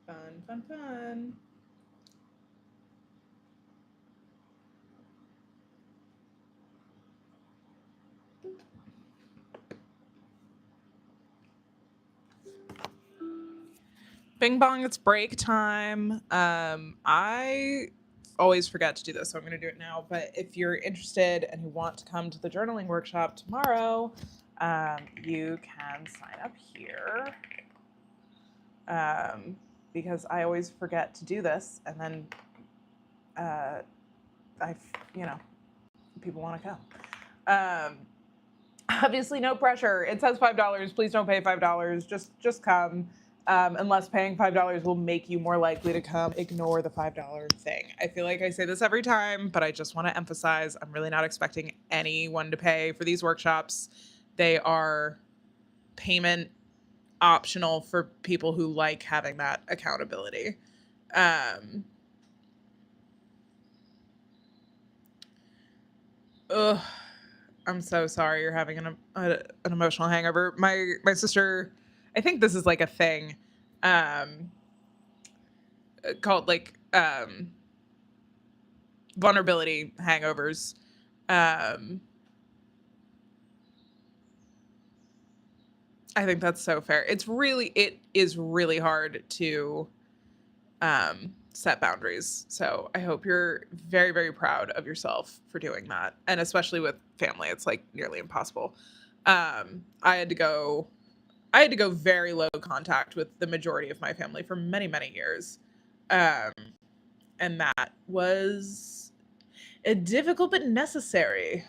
Fun, fun, fun. Bing bong, it's break time. I always forget to do this, so I'm going to do it now. But if you're interested and you want to come to the journaling workshop tomorrow, you can sign up here. Because I always forget to do this, and then people want to come. Obviously, no pressure. It says $5. Please don't pay $5. Just come. Unless paying $5 will make you more likely to come, ignore the $5 thing. I feel like I say this every time, but I just want to emphasize I'm really not expecting anyone to pay for these workshops. They are payment optional for people who like having that accountability. I'm so sorry you're having an emotional hangover. My sister, I think this is like a thing, called like vulnerability hangovers. I think that's so fair. It is really hard to set boundaries. So I hope you're very, very proud of yourself for doing that. And especially with family, it's like nearly impossible. I had to go very low contact with the majority of my family for many, many years. And that was difficult but necessary.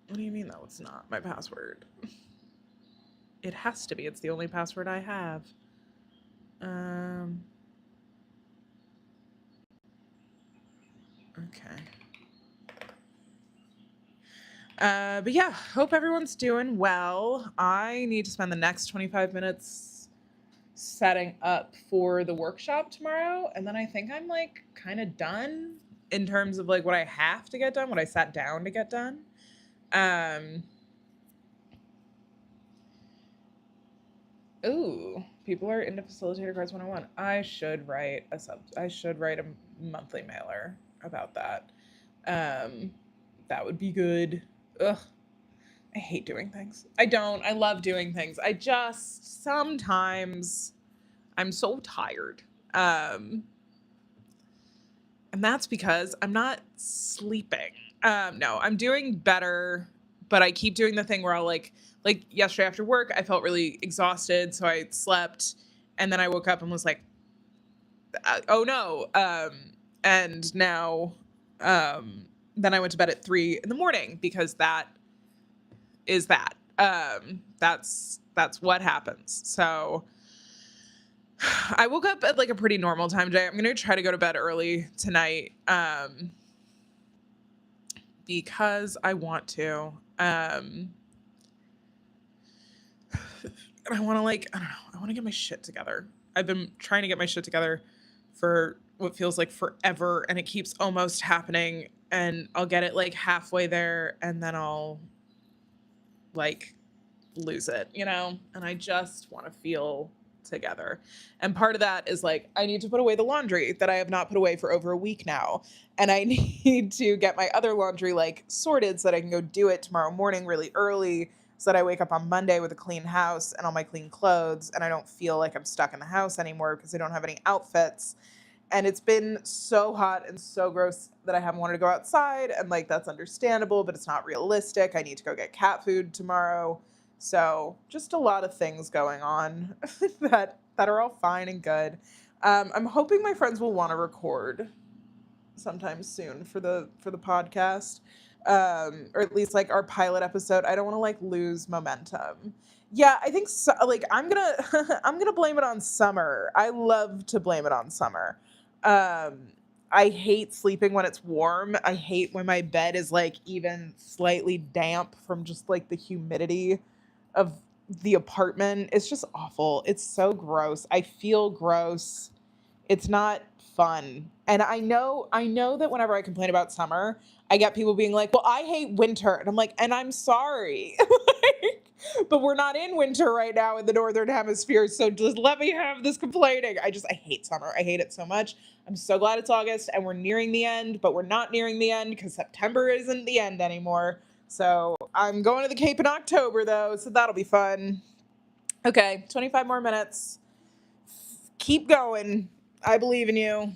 What do you mean that was not my password? It has to be. It's the only password I have. Okay. But yeah, hope everyone's doing well. I need to spend the next 25 minutes setting up for the workshop tomorrow. And then I think I'm like kind of done in terms of like what I have to get done, what I sat down to get done. Ooh, people are into Facilitator Cards 101. I should write a monthly mailer about that. That would be good. Ugh. I hate doing things. I don't. I love doing things. I just sometimes I'm so tired. And that's because I'm not sleeping. No, I'm doing better, but I keep doing the thing where I'll like yesterday after work, I felt really exhausted, so I slept, and then I woke up and was like, oh no. And now, then I went to bed at 3 in the morning because that is that. That's what happens. So I woke up at like a pretty normal time today. I'm going to try to go to bed early tonight, because I want to. And I want to like, I don't know, I want to get my shit together. I've been trying to get my shit together for what feels like forever, and it keeps almost happening, and I'll get it like halfway there and then I'll like lose it, and I just want to feel together. And part of that is like I need to put away the laundry that I have not put away for over a week now, and I need to get my other laundry like sorted so that I can go do it tomorrow morning really early, so that I wake up on Monday with a clean house and all my clean clothes, and I don't feel like I'm stuck in the house anymore because I don't have any outfits. And it's been so hot and so gross that I haven't wanted to go outside, and like that's understandable, but it's not realistic. I need to go get cat food tomorrow. So just a lot of things going on that are all fine and good. I'm hoping my friends will want to record sometime soon for the podcast, or at least like our pilot episode. I don't want to like lose momentum. Yeah, I think so. Like I'm gonna I'm gonna blame it on summer. I love to blame it on summer. I hate sleeping when it's warm. I hate when my bed is like even slightly damp from just like the humidity of the apartment. It's just awful. It's so gross. I feel gross. It's not fun. And I know that whenever I complain about summer, I get people being like, well, I hate winter. And I'm like, and I'm sorry. But we're not in winter right now in the Northern Hemisphere. So just let me have this complaining. I hate summer. I hate it so much. I'm so glad it's August and we're nearing the end, but we're not nearing the end because September isn't the end anymore. So I'm going to the Cape in October though. So that'll be fun. Okay, 25 more minutes. Keep going. I believe in you.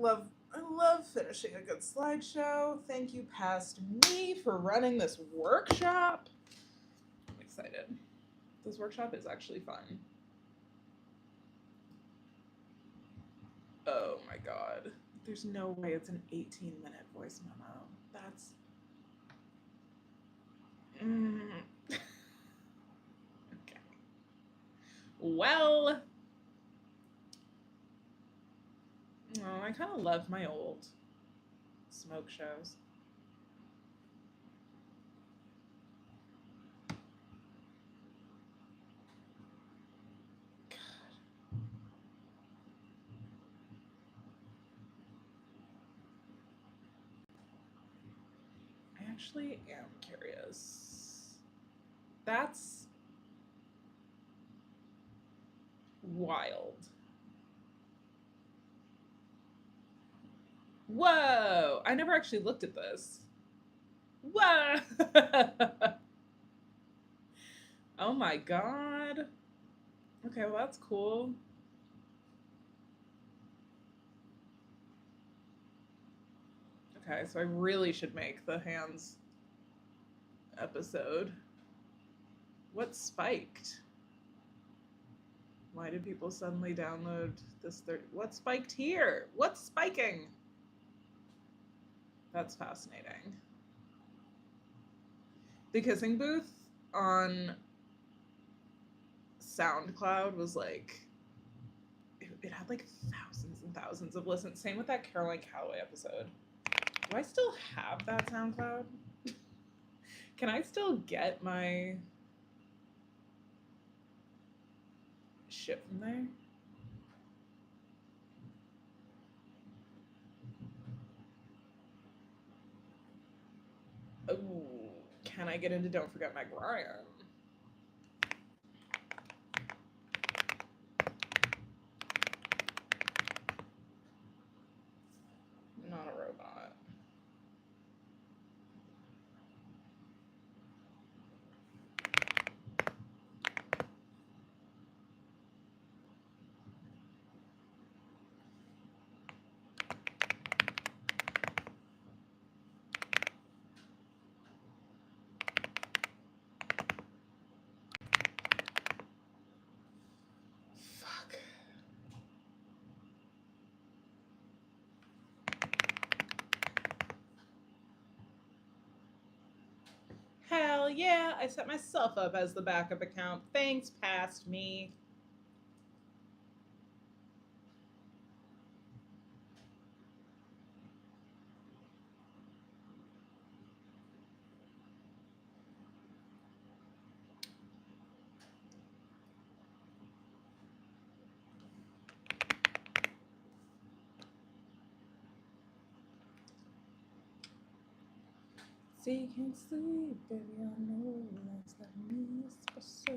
love finishing a good slideshow. Thank you, Past Me, for running this workshop. I'm excited. This workshop is actually fun. Oh my god. There's no way it's an 18-minute voice memo. That's... Okay. Well... Oh, I kind of love my old smoke shows. I actually am curious. That's wild. Whoa! I never actually looked at this. Whoa! Oh my god. Okay, well that's cool. Okay, so I really should make the hands episode. What spiked? Why did people suddenly download this what spiked here? What's spiking? That's fascinating. The Kissing Booth on SoundCloud was like, it had like thousands and thousands of listens. Same with that Caroline Calloway episode. Do I still have that SoundCloud? Can I still get my shit from there? Oh, can I get into Don't Forget Meg Ryan? Not a robot. Fuck. Hell yeah, I set myself up as the backup account. Thanks, Past Me. See, you can't sleep, baby, I know that's not me, so.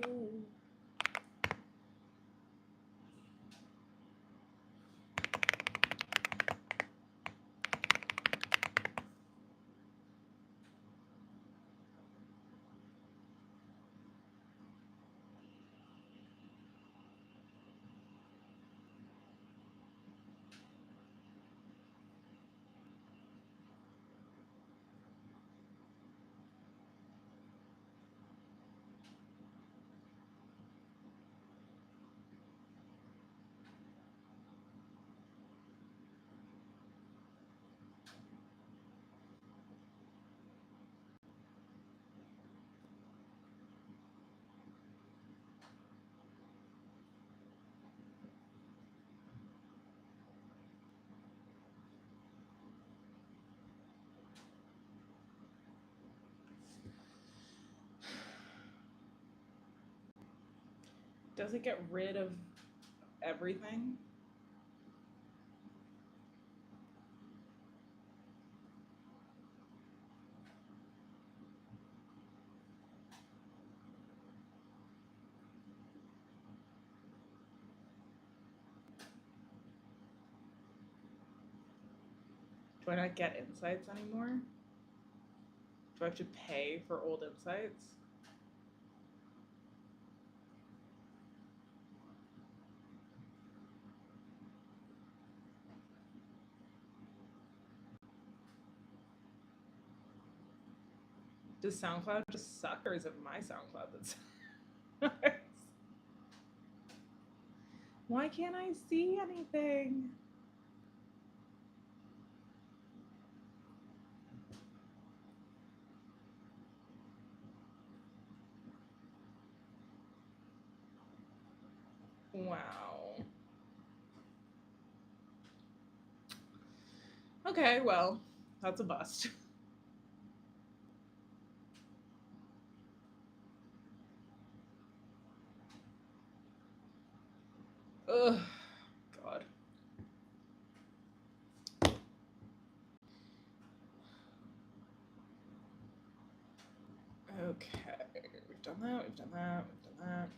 Does it get rid of everything? Do I not get insights anymore? Do I have to pay for old insights? Does SoundCloud just suck, or is it my SoundCloud that sucks? Why can't I see anything? Wow. Okay, well, that's a bust. Ugh, God. Okay, we've done that, we've done that, we've done that.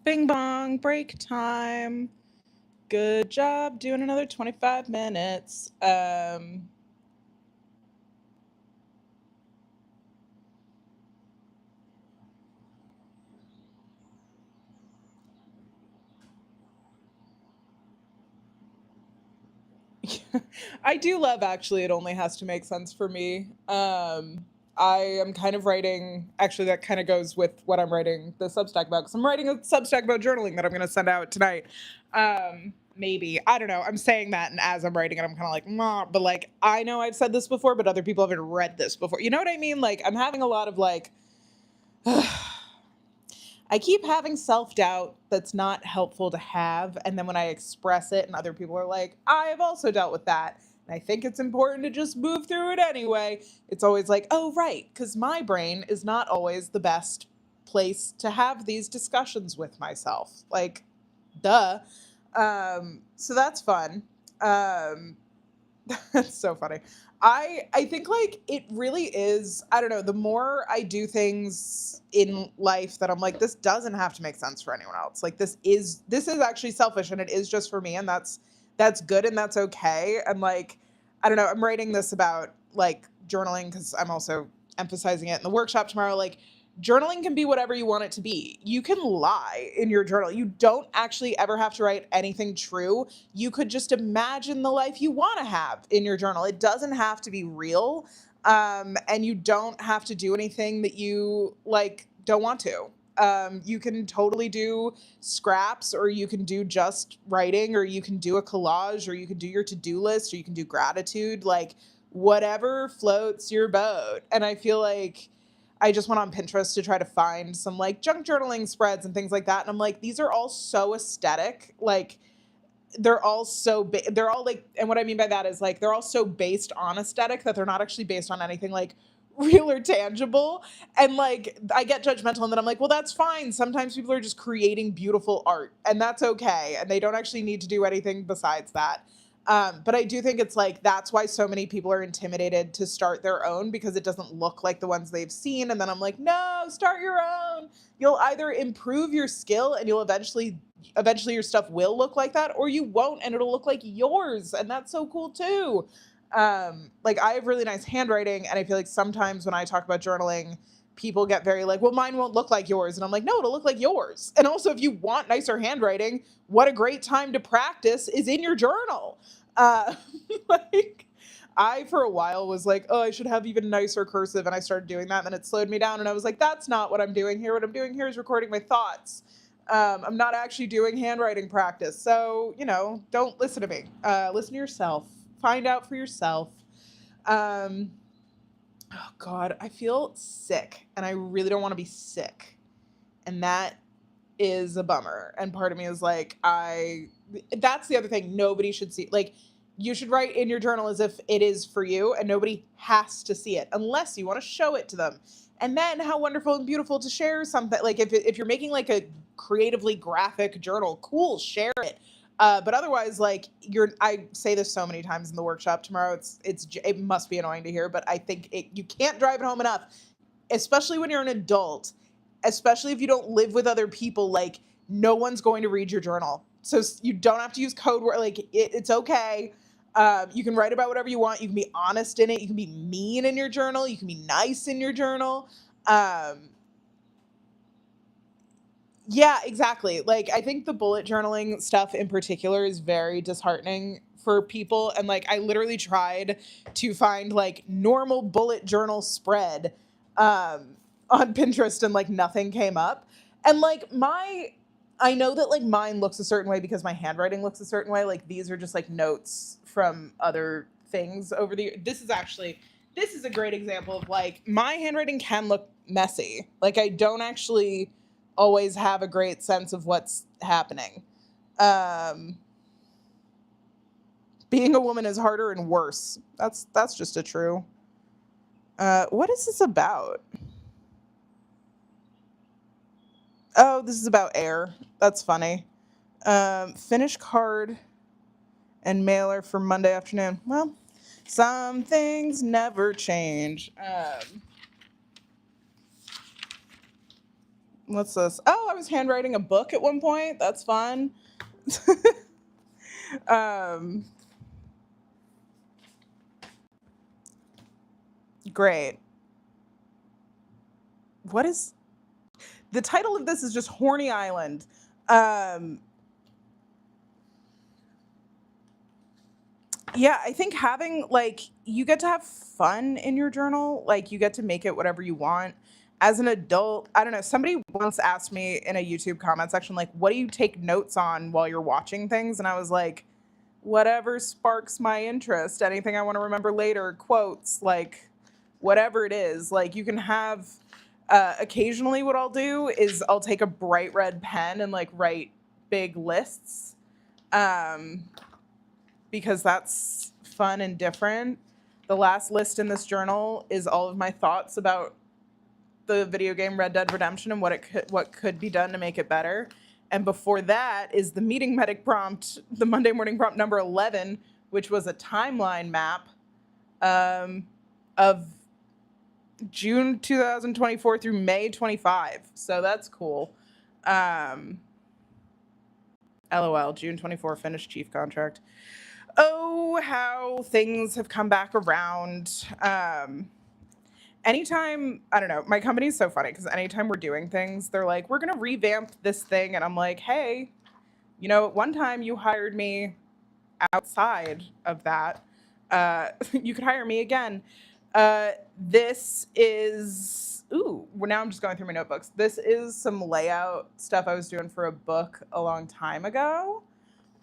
Bing bong, break time. Good job doing another 25 minutes. I do love actually it only has to make sense for me. I am kind of writing actually that kind of goes with what I'm writing the Substack about because I'm writing a Substack about journaling that I'm going to send out tonight. Maybe I don't know. I'm saying that, and as I'm writing it, I'm kind of like, nah, but like I know I've said this before, but other people haven't read this before. You know what I mean? Like I'm having a lot of like I keep having self doubt that's not helpful to have. And then when I express it, and other people are like, I have also dealt with that. And I think it's important to just move through it anyway. It's always like, oh, right. Because my brain is not always the best place to have these discussions with myself. Like, duh. So that's fun. Um, That's so funny. I think like it really is, I don't know, the more I do things in life that I'm like this doesn't have to make sense for anyone else. Like this is actually selfish and it is just for me and that's good and that's okay. And like I don't know, I'm writing this about like journaling cuz I'm also emphasizing it in the workshop tomorrow like journaling can be whatever you want it to be. You can lie in your journal. You don't actually ever have to write anything true. You could just imagine the life you want to have in your journal. It doesn't have to be real. And you don't have to do anything that you like don't want to. You can totally do scraps or you can do just writing or you can do a collage or you can do your to-do list or you can do gratitude, like whatever floats your boat. And I feel like I just went on Pinterest to try to find some like junk journaling spreads and things like that. And I'm like, these are all so aesthetic. Like, they're all they're all like, and what I mean by that is like, they're all so based on aesthetic that they're not actually based on anything like real or tangible. And like, I get judgmental and then I'm like, well, that's fine. Sometimes people are just creating beautiful art and that's okay. And they don't actually need to do anything besides that. But I do think it's like that's why so many people are intimidated to start their own because it doesn't look like the ones they've seen. And then I'm like, no, start your own. You'll either improve your skill and you'll eventually your stuff will look like that, or you won't and it'll look like yours. And that's so cool too. Like I have really nice handwriting, and I feel like sometimes when I talk about journaling, people get very like, well, mine won't look like yours. And I'm like, no, it'll look like yours. And also, if you want nicer handwriting, what a great time to practice is in your journal. Uh, like, I, for a while, was like, oh, I should have even nicer cursive. And I started doing that. And then it slowed me down. And I was like, that's not what I'm doing here. What I'm doing here is recording my thoughts. I'm not actually doing handwriting practice. So, don't listen to me. Listen to yourself. Find out for yourself. Um, oh, God, I feel sick. And I really don't want to be sick. And that is a bummer. And part of me is like, that's the other thing. Nobody should see, like, you should write in your journal as if it is for you and nobody has to see it unless you want to show it to them. And then how wonderful and beautiful to share something. Like if you're making like a creatively graphic journal, cool, share it. But otherwise, like I say this so many times in the workshop tomorrow. It must be annoying to hear, but I think you can't drive it home enough, especially when you're an adult, especially if you don't live with other people. Like no one's going to read your journal, so you don't have to use code word. Like it's okay. You can write about whatever you want. You can be honest in it. You can be mean in your journal. You can be nice in your journal. Um, yeah, exactly. Like I think the bullet journaling stuff in particular is very disheartening for people. And like I literally tried to find like normal bullet journal spread um on Pinterest and like nothing came up. And like I know that like mine looks a certain way because my handwriting looks a certain way. Like these are just like notes from other things over the this is a great example of like my handwriting can look messy. Like I don't actually always have a great sense of what's happening. Um, Being a woman is harder and worse. That's just a true. What is this about? Oh, this is about air. That's funny. Finish card and mailer for Monday afternoon. Well, some things never change. What's this? Oh, I was handwriting a book at one point. That's fun. um, great. What is the title of this? Is just Horny Island. Um, yeah, I think having like you get to have fun in your journal. Like you get to make it whatever you want. As an adult, I don't know. Somebody once asked me in a YouTube comment section, like, what do you take notes on while you're watching things? And I was like, whatever sparks my interest, anything I want to remember later, quotes, like whatever it is. Like you can have occasionally what I'll do is I'll take a bright red pen and like write big lists. Because that's fun and different. The last list in this journal is all of my thoughts about the video game Red Dead Redemption and what could be done to make it better. And before that is the meeting medic prompt, the Monday morning prompt number 11, which was a timeline map of June 2024 through May 25. So that's cool. LOL, June 24 finished chief contract. Oh, how things have come back around. Anytime, I don't know, my company's so funny because anytime we're doing things, they're like, we're going to revamp this thing. And I'm like, hey, you know, one time you hired me outside of that. You could hire me again. This is, now I'm just going through my notebooks. This is some layout stuff I was doing for a book a long time ago.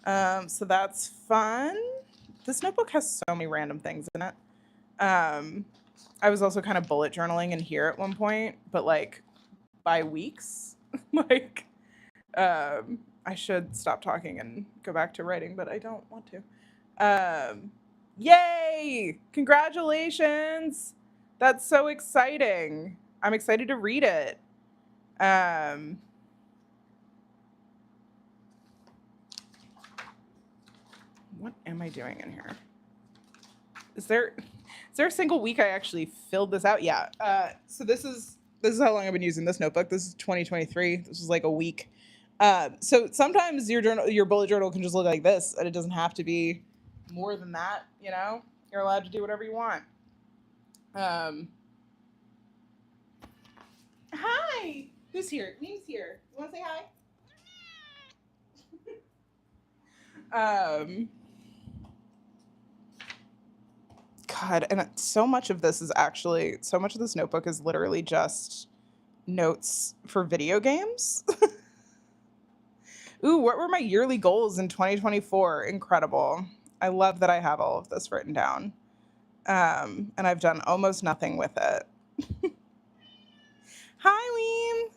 So that's fun. This notebook has so many random things in it. I was also kind of bullet journaling in here at one point, but like by weeks. Like, I should stop talking and go back to writing, but I don't want to. Yay! Congratulations! That's so exciting. I'm excited to read it. What am I doing in here? Is there a single week I actually filled this out? Yeah. So this is how long I've been using this notebook. This is 2023. This is like a week. So sometimes your bullet journal can just look like this, and it doesn't have to be more than that. You know, you're allowed to do whatever you want. Hi. Who's here? Neem's here. You want to say hi? God, and so much of this notebook is literally just notes for video games. Ooh, what were my yearly goals in 2024? Incredible. I love that I have all of this written down. And I've done almost nothing with it. Hi, Lean.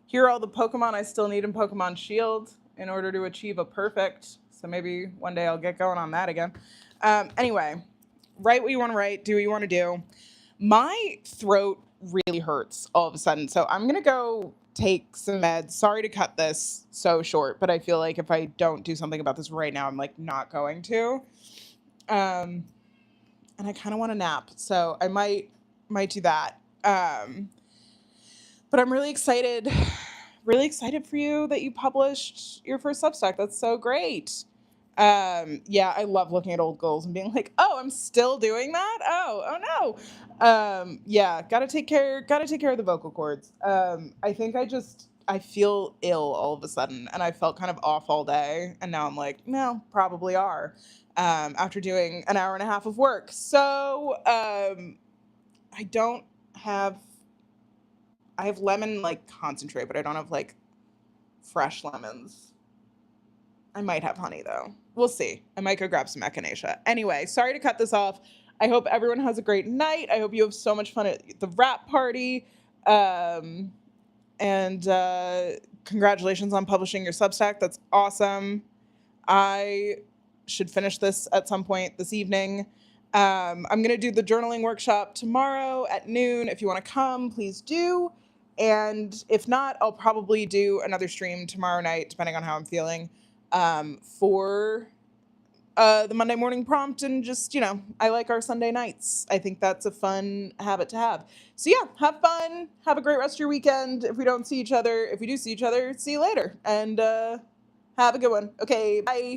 Here are all the Pokemon I still need in Pokemon Shield in order to achieve a perfect. So maybe one day I'll get going on that again. Anyway, write what you want to write, do what you want to do. My throat really hurts all of a sudden, so I'm going to go take some meds. Sorry to cut this so short, but I feel like if I don't do something about this right now, I'm like not going to. And I kind of want to nap, so I might do that. But I'm really excited for you that you published your first Substack. That's so great. Yeah, I love looking at old goals and being like, oh, I'm still doing that. Oh no. Yeah, gotta take care of the vocal cords. I think I feel ill all of a sudden, and I felt kind of off all day, and now I'm like, no, probably are. After doing an hour and a half of work. So, I have lemon like concentrate, but I don't have like fresh lemons. I might have honey though. We'll see. I might go grab some echinacea. Anyway, sorry to cut this off. I hope everyone has a great night. I hope you have so much fun at the wrap party. And congratulations on publishing your Substack. That's awesome. I should finish this at some point this evening. I'm going to do the journaling workshop tomorrow at noon. If you want to come, please do. And if not, I'll probably do another stream tomorrow night, depending on how I'm feeling, for the Monday morning prompt, and just, I like our Sunday nights. I think that's a fun habit to have. So yeah, have fun. Have a great rest of your weekend. If we don't see each other, if we do see each other, see you later. And have a good one. Okay, bye.